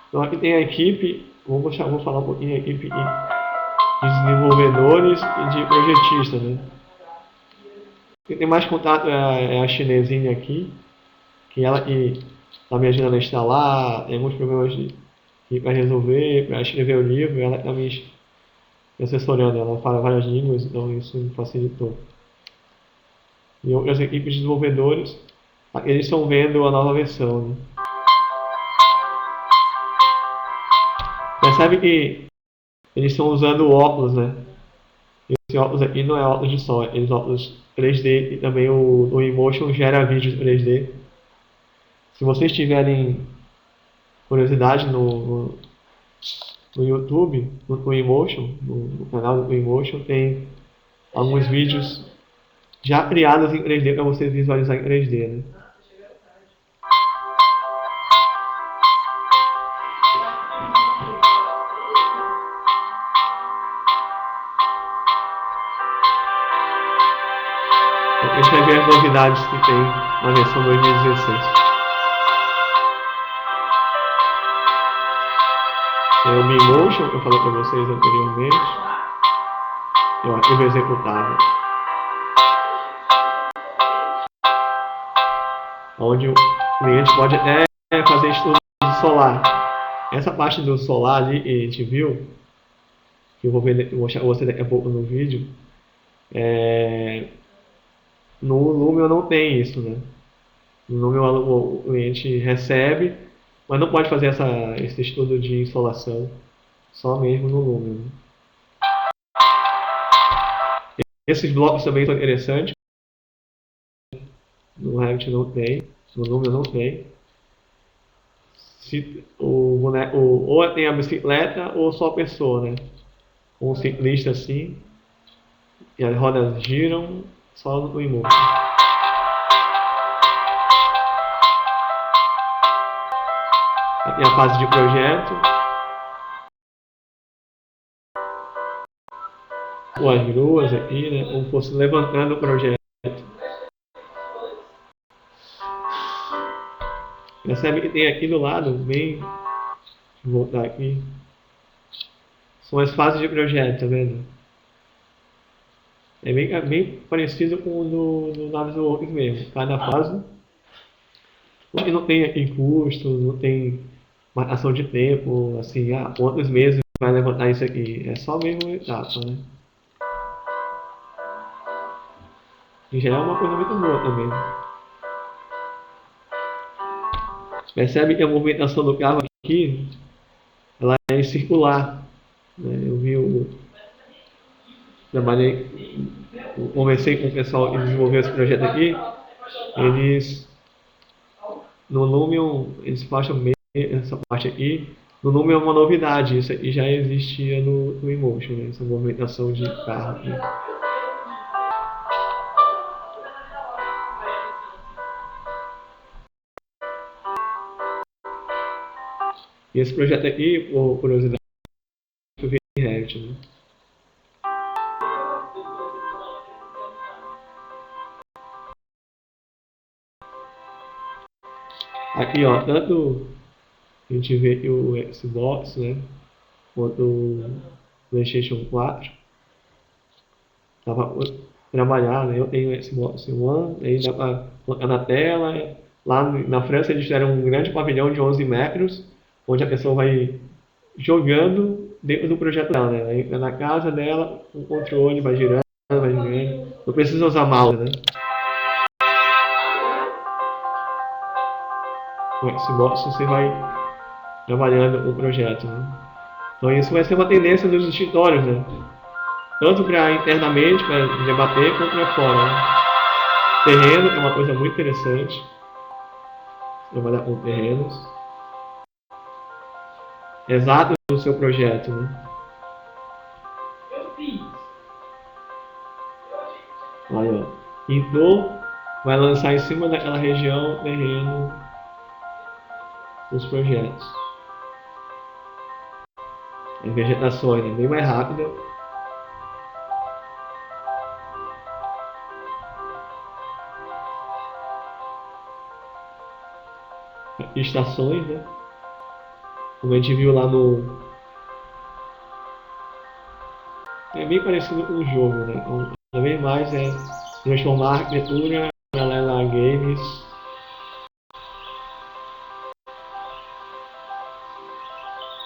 [SPEAKER 1] Então aqui tem a equipe, vou falar um pouquinho da equipe de desenvolvedores e de projetistas, né? Quem tem mais contato é a chinesinha aqui, que ela que está me ajudando a instalar, tem alguns problemas para resolver, para escrever o livro, ela está me assessorando, ela fala várias línguas, então isso me facilitou. E outras equipes de desenvolvedores, eles estão vendo a nova versão. Né? Percebe que eles estão usando óculos, né? Esse óculos aqui não é óculos de sol, eles óculos 3D e também o Emotion gera vídeos 3D. Se vocês tiverem curiosidade no YouTube, no Emotion, no canal do Emotion, tem alguns vídeos já criados em 3D para vocês visualizarem em 3D. Né? A gente vai ver as novidades que tem na versão 2016. É o Memotion, que eu falei para vocês anteriormente. É o arquivo executável. Onde o cliente pode até fazer estudo de solar. Essa parte do solar ali que a gente viu, que eu vou mostrar para você daqui a pouco no vídeo, no Lumion não tem isso, né? No Lumion o cliente recebe, mas não pode fazer esse estudo de insolação, só mesmo no Lumion. Esses blocos também são interessantes. No Revit não tem, no Lumion não tem. Se o boneco, ou tem a bicicleta ou só a pessoa, né? Um ciclista assim, e as rodas giram só no Emotion. Aqui é a fase de projeto. Ou as gruas aqui, né? Como fosse levantando o projeto. Percebe que tem aqui do lado, bem. Vou voltar aqui. São as fases de projeto, tá vendo? É bem parecido com o do Navisworks mesmo. Cada fase. Porque não tem aqui custo, não tem marcação de tempo, assim, quantos meses vai levantar isso aqui. É só mesmo etapa, né? E já é uma coisa muito boa também. Percebe que a movimentação do carro aqui, ela é circular. Né? Conversei com o pessoal que desenvolveu esse projeto aqui, no Lumion, eles acham bem essa parte aqui. No Lumion é uma novidade, isso aqui já existia no Emotion, né? Essa movimentação de carro aqui. E esse projeto aqui, por curiosidade, foi feito em Revit, né? Aqui, ó, tanto a gente vê aqui o Xbox, né, quanto o PlayStation 4, dá para trabalhar, né? Eu tenho o Xbox One, aí dá para colocar na tela. Lá na França eles fizeram um grande pavilhão de 11 metros, onde a pessoa vai jogando dentro do projeto dela, né? Ela entra na casa dela, o controle vai girando, vai girando. Não precisa usar mouse, né? Com o Xbox você vai trabalhando o projeto, né? Então isso vai ser uma tendência dos escritórios, né? Tanto para internamente, para debater, quanto para fora. Né? Terreno é uma coisa muito interessante. Trabalhar com terrenos. Exato do seu projeto, né? Aí, ó. Pintou, vai lançar em cima daquela região terreno os projetos. A vegetação é bem mais rápida. Estações, né? Como a gente viu lá no... É bem parecido com o jogo, né? Então, cada vez mais transformar a arquitetura paralela a games.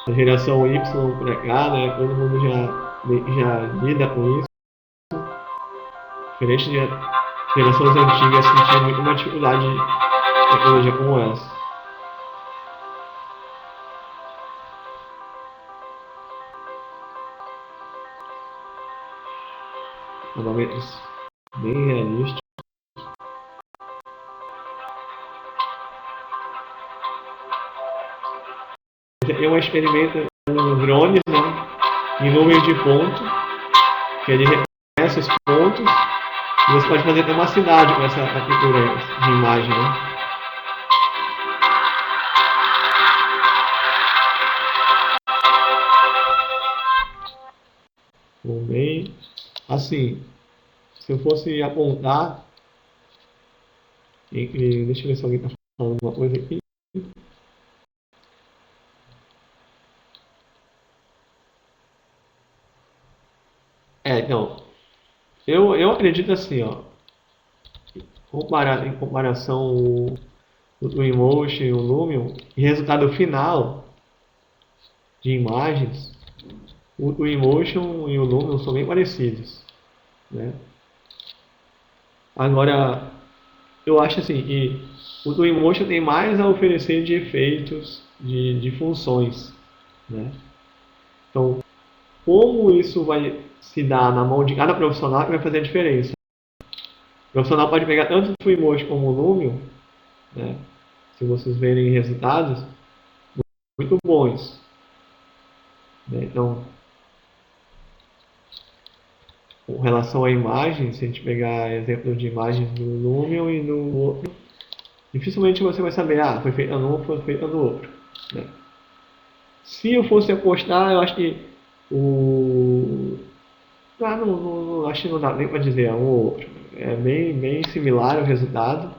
[SPEAKER 1] A geração Y para cá, né? Todo mundo já lida com isso. Diferente de gerações antigas que tinham muito uma dificuldade de tecnologia como essa. Fundamentos bem realistas. É um experimento com drones, né? Em número de pontos, que ele reconhece os pontos, e você pode fazer até uma cidade com essa captura de imagem, né? Bem, assim, se eu fosse apontar, deixa eu ver se alguém está falando alguma coisa aqui. Então, eu acredito assim, ó, em comparação o Twinmotion e o Lumion, e resultado final de imagens, o Twinmotion e o Lumion são bem parecidos, né? Agora, eu acho assim que o Twinmotion tem mais a oferecer de efeitos, de funções, né? Então, como isso vai se dar na mão de cada profissional que vai fazer a diferença. O profissional pode pegar tanto o Twinmotion como o Lumion, né? Se vocês verem resultados, muito bons, né? Então, com relação à imagem, se a gente pegar exemplo de imagens do Lumion e no outro, dificilmente você vai saber, foi feita no um, foi feita no outro, né? Se eu fosse apostar, eu acho que o... acho que não dá nem para dizer um ou outro. É bem similar o resultado.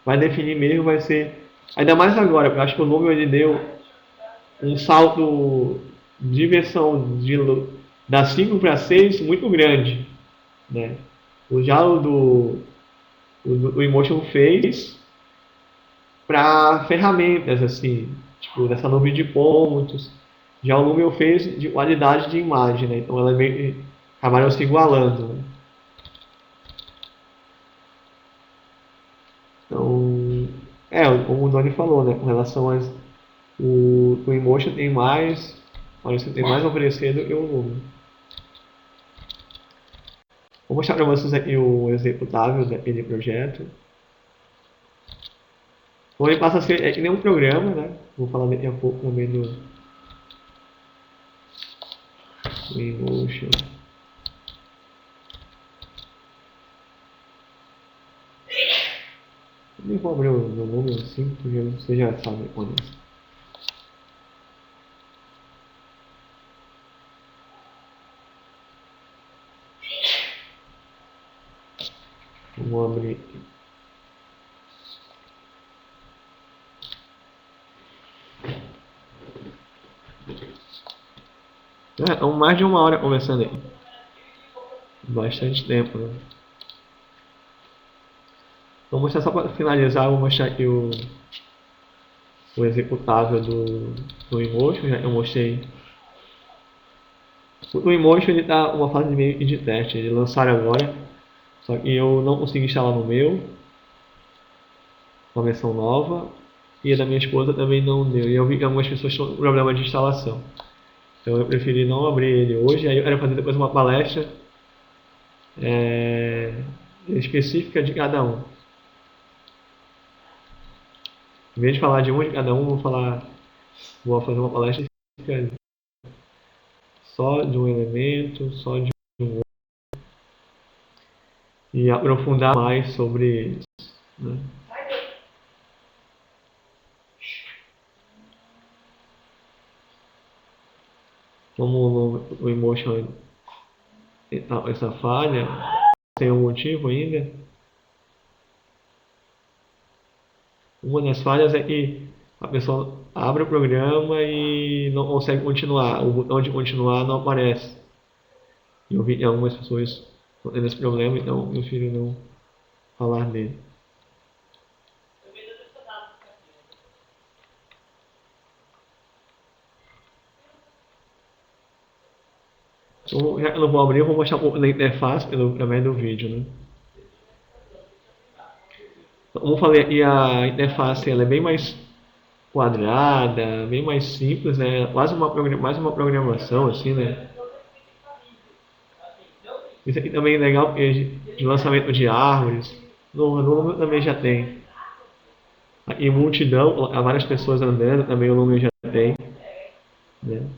[SPEAKER 1] Vai definir mesmo, vai ser... Ainda mais agora, porque eu acho que o Lumion ele deu um salto de versão da 5 para 6 muito grande, né? Já o Emotion fez para ferramentas, assim, tipo, dessa nuvem de pontos. Já o Lumion fez de qualidade de imagem, né? Então ela meio que acabaram se igualando, né? Então, como o Doni falou, né? Com relação o Emotion tem mais, parece que tem mais a oferecer do que o Lumion. Vou mostrar para vocês aqui o executável daquele projeto. Então ele passa a ser que nem um programa, né? Vou falar daqui a pouco também do Emotion. Nem vou abrir o número assim, porque você já sabe onde é. Vamos abrir aqui. Estamos mais de uma hora conversando aí. Bastante tempo, né? Vou mostrar só para finalizar, vou mostrar aqui o executável do Emotion. Eu mostrei. O Emotion ele está uma fase meio que de teste. Eles lançaram agora, só que eu não consegui instalar no meu, uma versão nova, e a da minha esposa também não deu. E eu vi que algumas pessoas estão com problema de instalação. Então eu preferi não abrir ele hoje. Aí eu quero fazer depois uma palestra específica de cada um. Em vez de falar de um de cada um, vou fazer uma palestra específica só de um elemento, só de um outro, e aprofundar mais sobre eles, né? Como o Emotion essa falha, tem um motivo ainda. Uma das falhas é que a pessoa abre o programa e não consegue continuar. O botão de continuar não aparece. Eu vi que algumas pessoas tendo esse problema, então eu prefiro não. falar dele. Então, já que eu não vou abrir, eu vou mostrar um pouco da interface através do vídeo, né? Então, como eu falei aqui, a interface ela é bem mais quadrada, bem mais simples, né? Mais uma programação, assim, né? Isso aqui também é legal, porque de lançamento de árvores, no Lumion também já tem. Em multidão, há várias pessoas andando, também o Lumion já tem, né?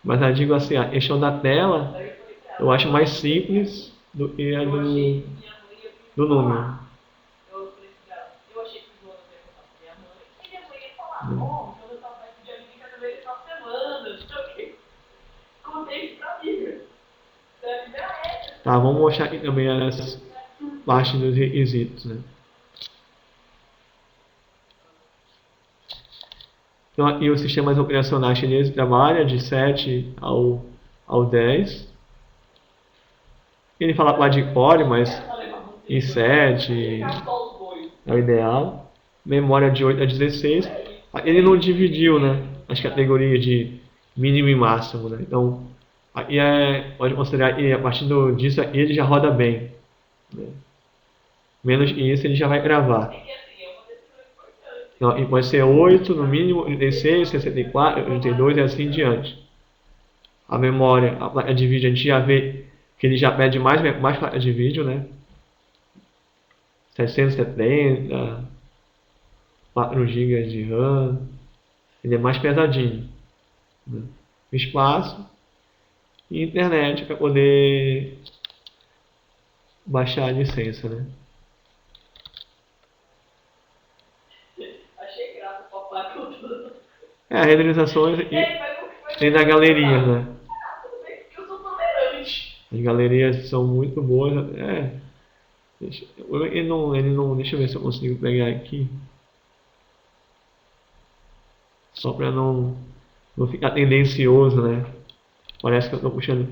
[SPEAKER 1] Mas eu digo assim, a questão da tela, eu acho mais simples do que a do Lumion. Tá, vamos mostrar aqui também as partes dos requisitos, né? Então aqui os sistemas operacionais chineses trabalham de 7 ao 10. Ele fala quad-core, mas i7 é o ideal. Memória de 8 a 16. Ele não dividiu, né, as categorias de mínimo e máximo, né? Então, aqui pode considerar que a partir disso aqui ele já roda bem, né? Menos que isso ele já vai gravar. Então, e pode ser 8, no mínimo 36, 64, 32 e assim em diante. A memória, a placa de vídeo, a gente já vê que ele já pede mais placa de vídeo, né? 770, 4 GB de RAM. Ele é mais pesadinho, né? Espaço e internet para poder baixar a licença, né? Renderizações e tem na galeria, né? As galerias são muito boas. Deixa eu ver se eu consigo pegar aqui. Só para não ficar tendencioso, né? Parece que eu estou puxando.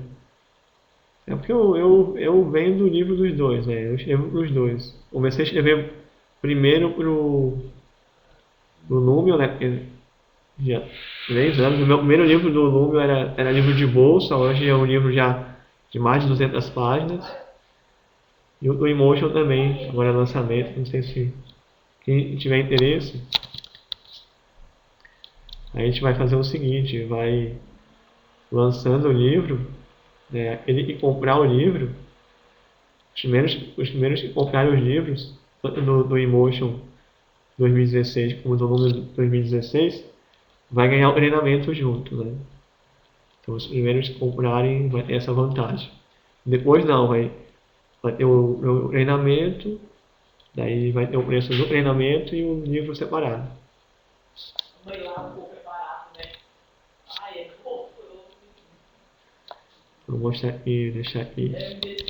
[SPEAKER 1] É porque eu venho do livro dos dois, né? Eu escrevo para os dois. Comecei a escrever primeiro pro Lumion, né? Porque já 3 anos. O meu primeiro livro do Lumion era livro de bolsa, hoje é um livro já de mais de 200 páginas. E o do Emotion também, agora é lançamento, não sei se quem tiver interesse, a gente vai fazer o seguinte, vai lançando o livro, né, aquele que comprar o livro, os primeiros que comprarem os livros, tanto do Emotion 2016 como do Lumion 2016, vai ganhar o treinamento junto, né? Então os primeiros que comprarem vai ter essa vantagem. Depois não, vai ter o treinamento, daí vai ter o preço do treinamento e o livro separado. Vou mostrar aqui, deixar aqui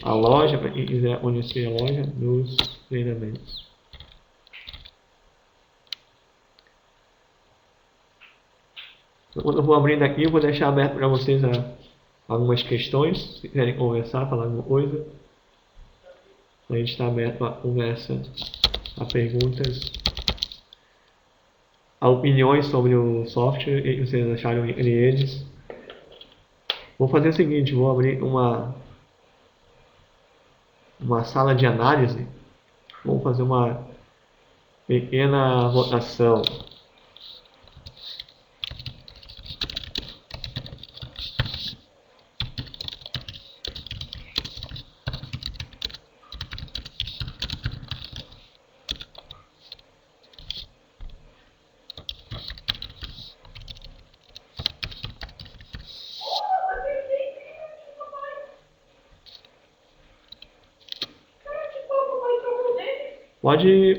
[SPEAKER 1] a loja, para quem quiser conhecer a loja dos treinamentos. Então, quando eu vou abrindo aqui, eu vou deixar aberto para vocês algumas questões, se quiserem conversar, falar alguma coisa. A gente está aberto a conversa, a perguntas, a opiniões sobre o software, o que vocês acharam entre eles. Vou fazer o seguinte, vou abrir uma sala de análise. Vamos fazer uma pequena votação.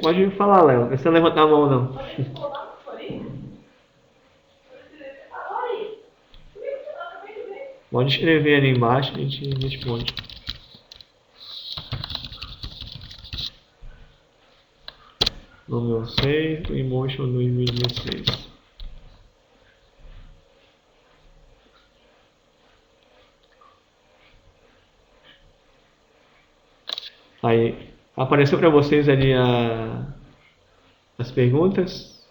[SPEAKER 1] Pode falar, Léo. Não precisa levantar a mão, não. Pode escrever ali embaixo que a gente responde. Número 6 do Emotion 2016. Aí, apareceu para vocês ali as perguntas?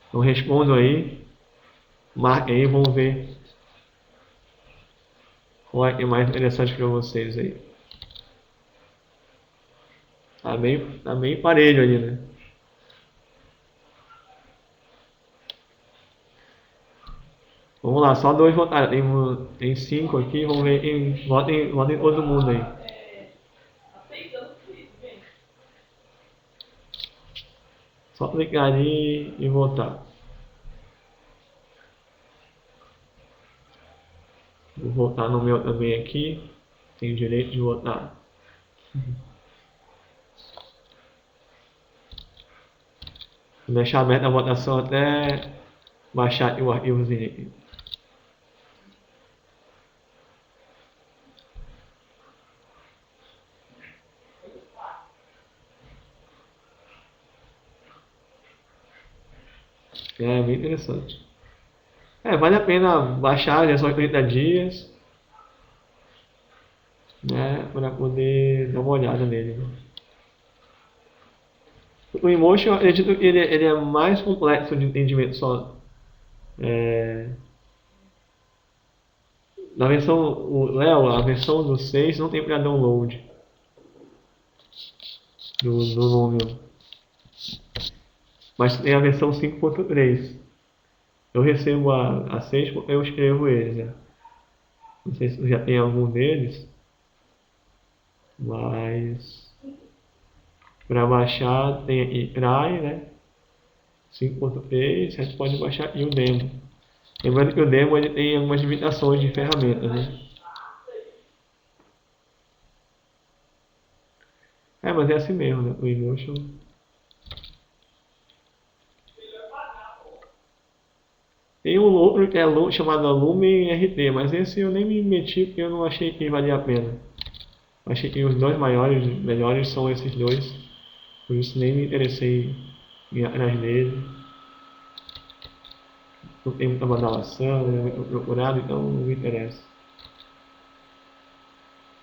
[SPEAKER 1] Então respondam aí, marquem aí, vamos ver qual é mais interessante para vocês aí. Tá bem parelho ali, né? Vamos lá, só dois votaram. Tem cinco aqui, vamos ver quem votem todo mundo aí. Só clicar ali e votar. Vou votar no meu também aqui. Tenho direito de votar. Vou deixar aberta a votação até baixar o arquivozinho aqui. É bem interessante. Vale a pena baixar, já são 30 dias, né, para poder dar uma olhada nele. Né? O Emotion, eu acredito que ele é mais complexo de entendimento só. Na versão, o Léo, a versão do 6 não tem para download do Lumion. Mas tem a versão 5.3. Eu recebo a 6 porque eu escrevo eles, né? Não sei se já tem algum deles, mas para baixar tem aqui Cry, né? 5.3, você pode baixar e o demo. Lembrando que o demo ele tem algumas limitações de ferramentas, né? Mas é assim mesmo, né? O Emotion. Tem um outro que é chamado Lumen RT, mas esse eu nem me meti porque eu não achei que valia a pena. Achei que os dois melhores são esses dois, por isso nem me interessei em ir atrás dele. Não tem muita badalação, é muito procurado, então não me interessa.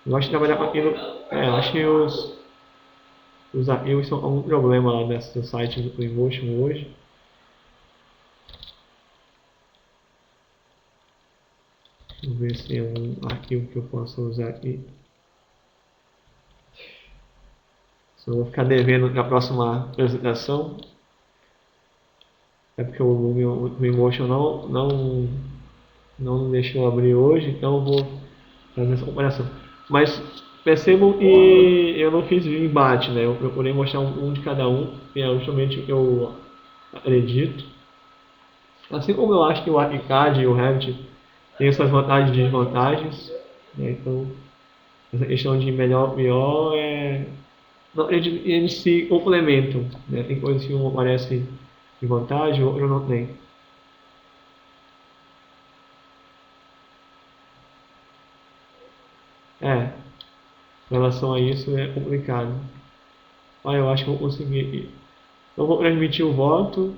[SPEAKER 1] Eu gosto de trabalhar com aquilo. Acho que os arquivos são algum problema lá no site do Emotion hoje. Vamos ver se é um arquivo que eu possa usar aqui. Só vou ficar devendo na próxima apresentação. É porque o Emotion não deixou abrir hoje, então eu vou fazer essa comparação. Mas percebam que eu não fiz embate, né? Eu procurei mostrar um de cada um, que é justamente o que eu acredito. Assim como eu acho que o ArchiCAD e o Revit têm suas vantagens e desvantagens, né? Então essa questão de melhor ou pior não, eles se complementam, né? Tem coisas que um aparece de vantagem, o outro não tem. Em relação a isso é complicado. Eu acho que vou conseguir aqui. Então vou transmitir o voto.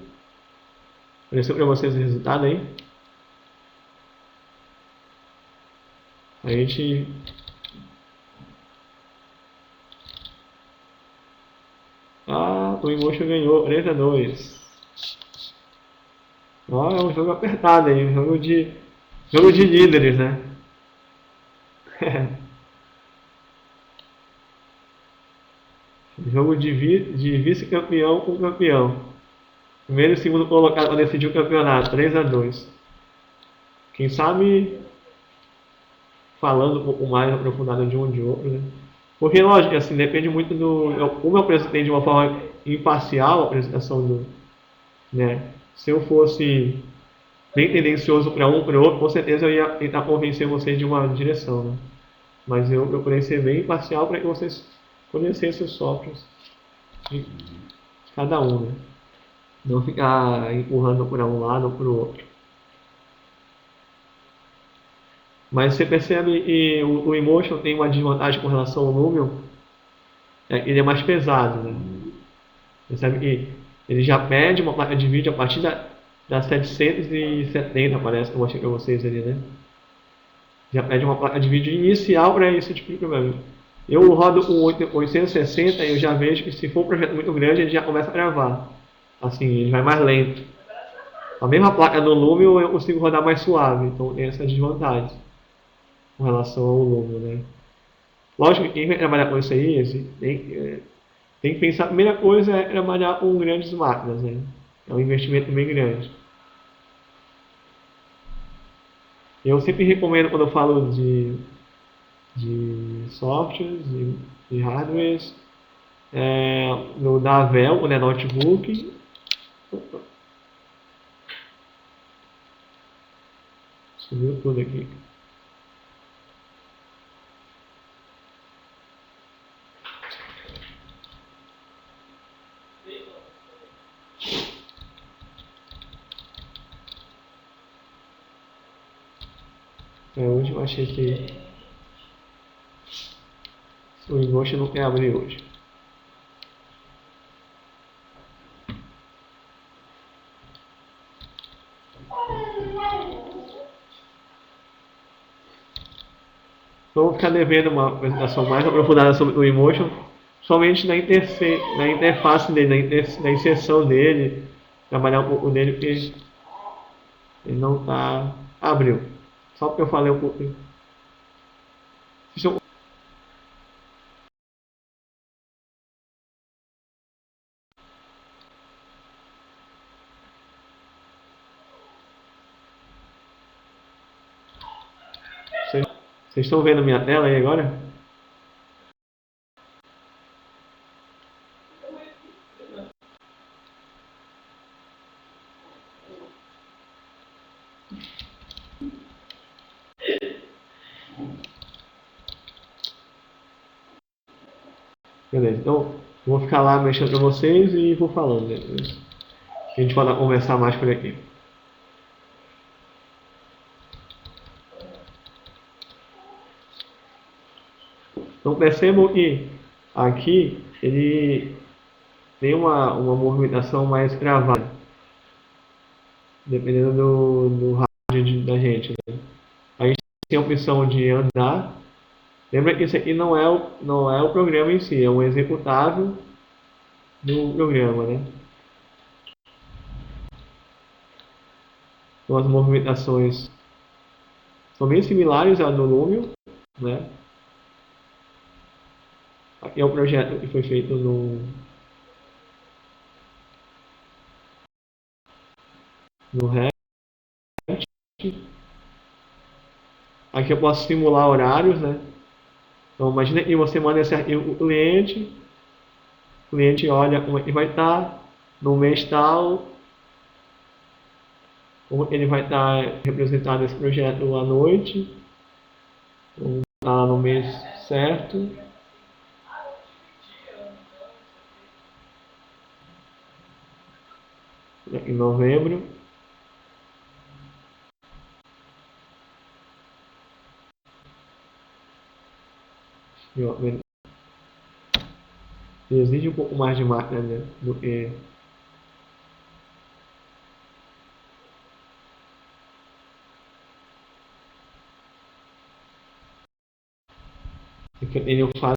[SPEAKER 1] Apareceu para vocês o resultado aí? A gente... o Emotion ganhou 3-2. É um jogo apertado aí, jogo de líderes, né? Jogo de vice-campeão com campeão. Primeiro e segundo colocado para decidir o campeonato, 3-2. Quem sabe falando um pouco mais aprofundado de um de outro, né? Porque, lógico, assim, depende muito como eu apresentei de uma forma imparcial a apresentação né? Se eu fosse bem tendencioso para um para o outro, com certeza eu ia tentar convencer vocês de uma direção, né? Mas eu procurei ser bem imparcial para que vocês conhecessem os softwares de cada um, né? Não ficar empurrando para um lado ou para o outro. Mas você percebe que o Emotion tem uma desvantagem com relação ao Lumion, ele é mais pesado, né? Percebe que ele já pede uma placa de vídeo a partir da 770, parece que eu mostrei para vocês ali, né? Já pede uma placa de vídeo inicial para esse tipo de problema. Eu rodo um 860 e eu já vejo que se for um projeto muito grande, ele já começa a gravar. Assim, ele vai mais lento. A mesma placa no Lumio eu consigo rodar mais suave, então tem essas desvantagens com relação ao Lumio, né? Lógico que quem vai trabalhar com isso aí, tem que pensar, a primeira coisa é trabalhar com grandes máquinas, né? É um investimento bem grande. Eu sempre recomendo quando eu falo de softwares, de hardwares, no da Dell, o notebook. Subiu tudo aqui. Hoje eu achei que o Emotion não quer abrir hoje. Então, vou ficar devendo uma apresentação mais aprofundada sobre o Emotion, somente na interface dele, na inserção dele, trabalhar um pouco nele, porque ele não está. Abriu. Só porque eu falei um pouco. Vocês estão vendo minha tela aí agora? Beleza, então vou ficar lá mexendo para vocês e vou falando. Né? A gente pode conversar mais por aqui. Então percebam que aqui ele tem uma movimentação mais gravada, dependendo do rádio da gente. Né? A gente tem a opção de andar. Lembra que isso aqui não é o programa em si, é um executável do programa. Né? Então as movimentações são bem similares à do Lumio. Né? Aqui é um projeto que foi feito no REST. Aqui eu posso simular horários, né? Então imagina que você manda esse arquivo para o cliente olha como é que vai estar no mês tal, como ele vai estar representado nesse projeto à noite, ou está no mês certo. Em novembro. Exige um pouco mais de máquina, né, do que eu faço.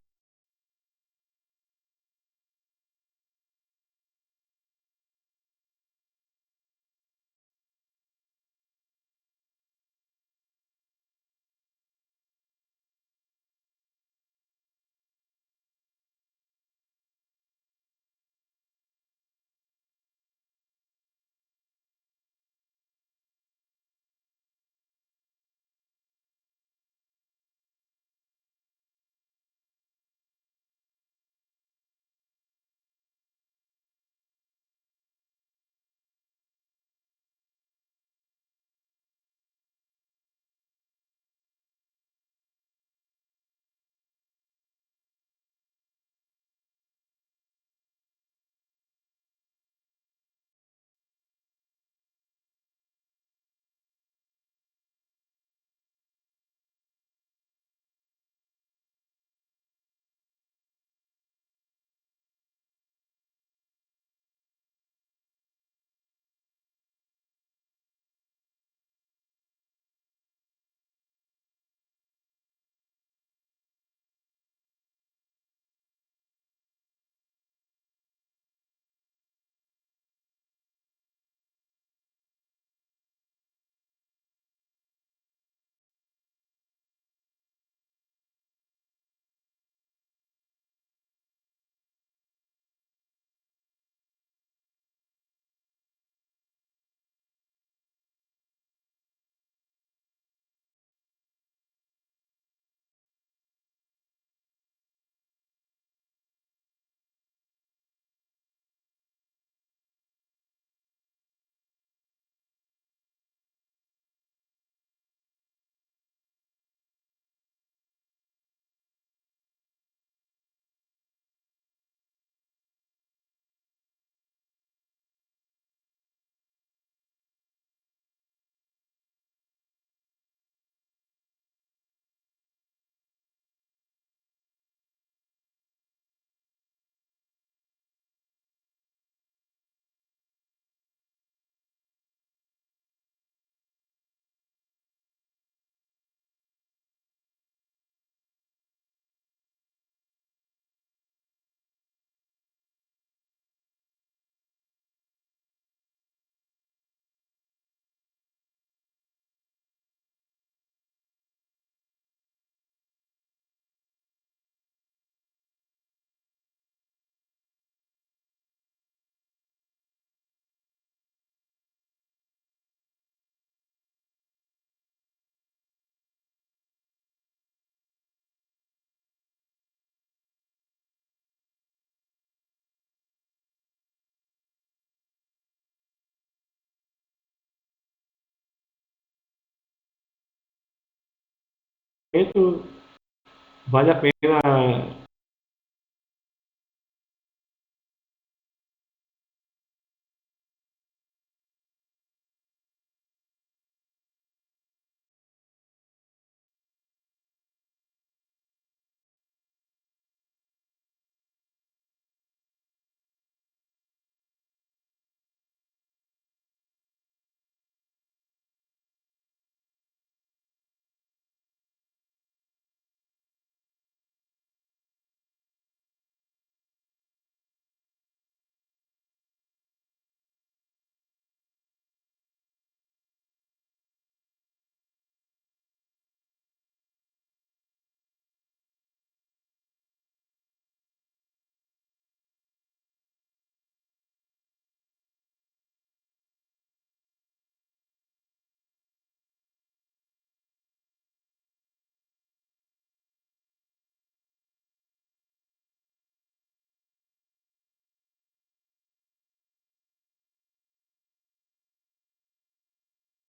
[SPEAKER 1] vale a pena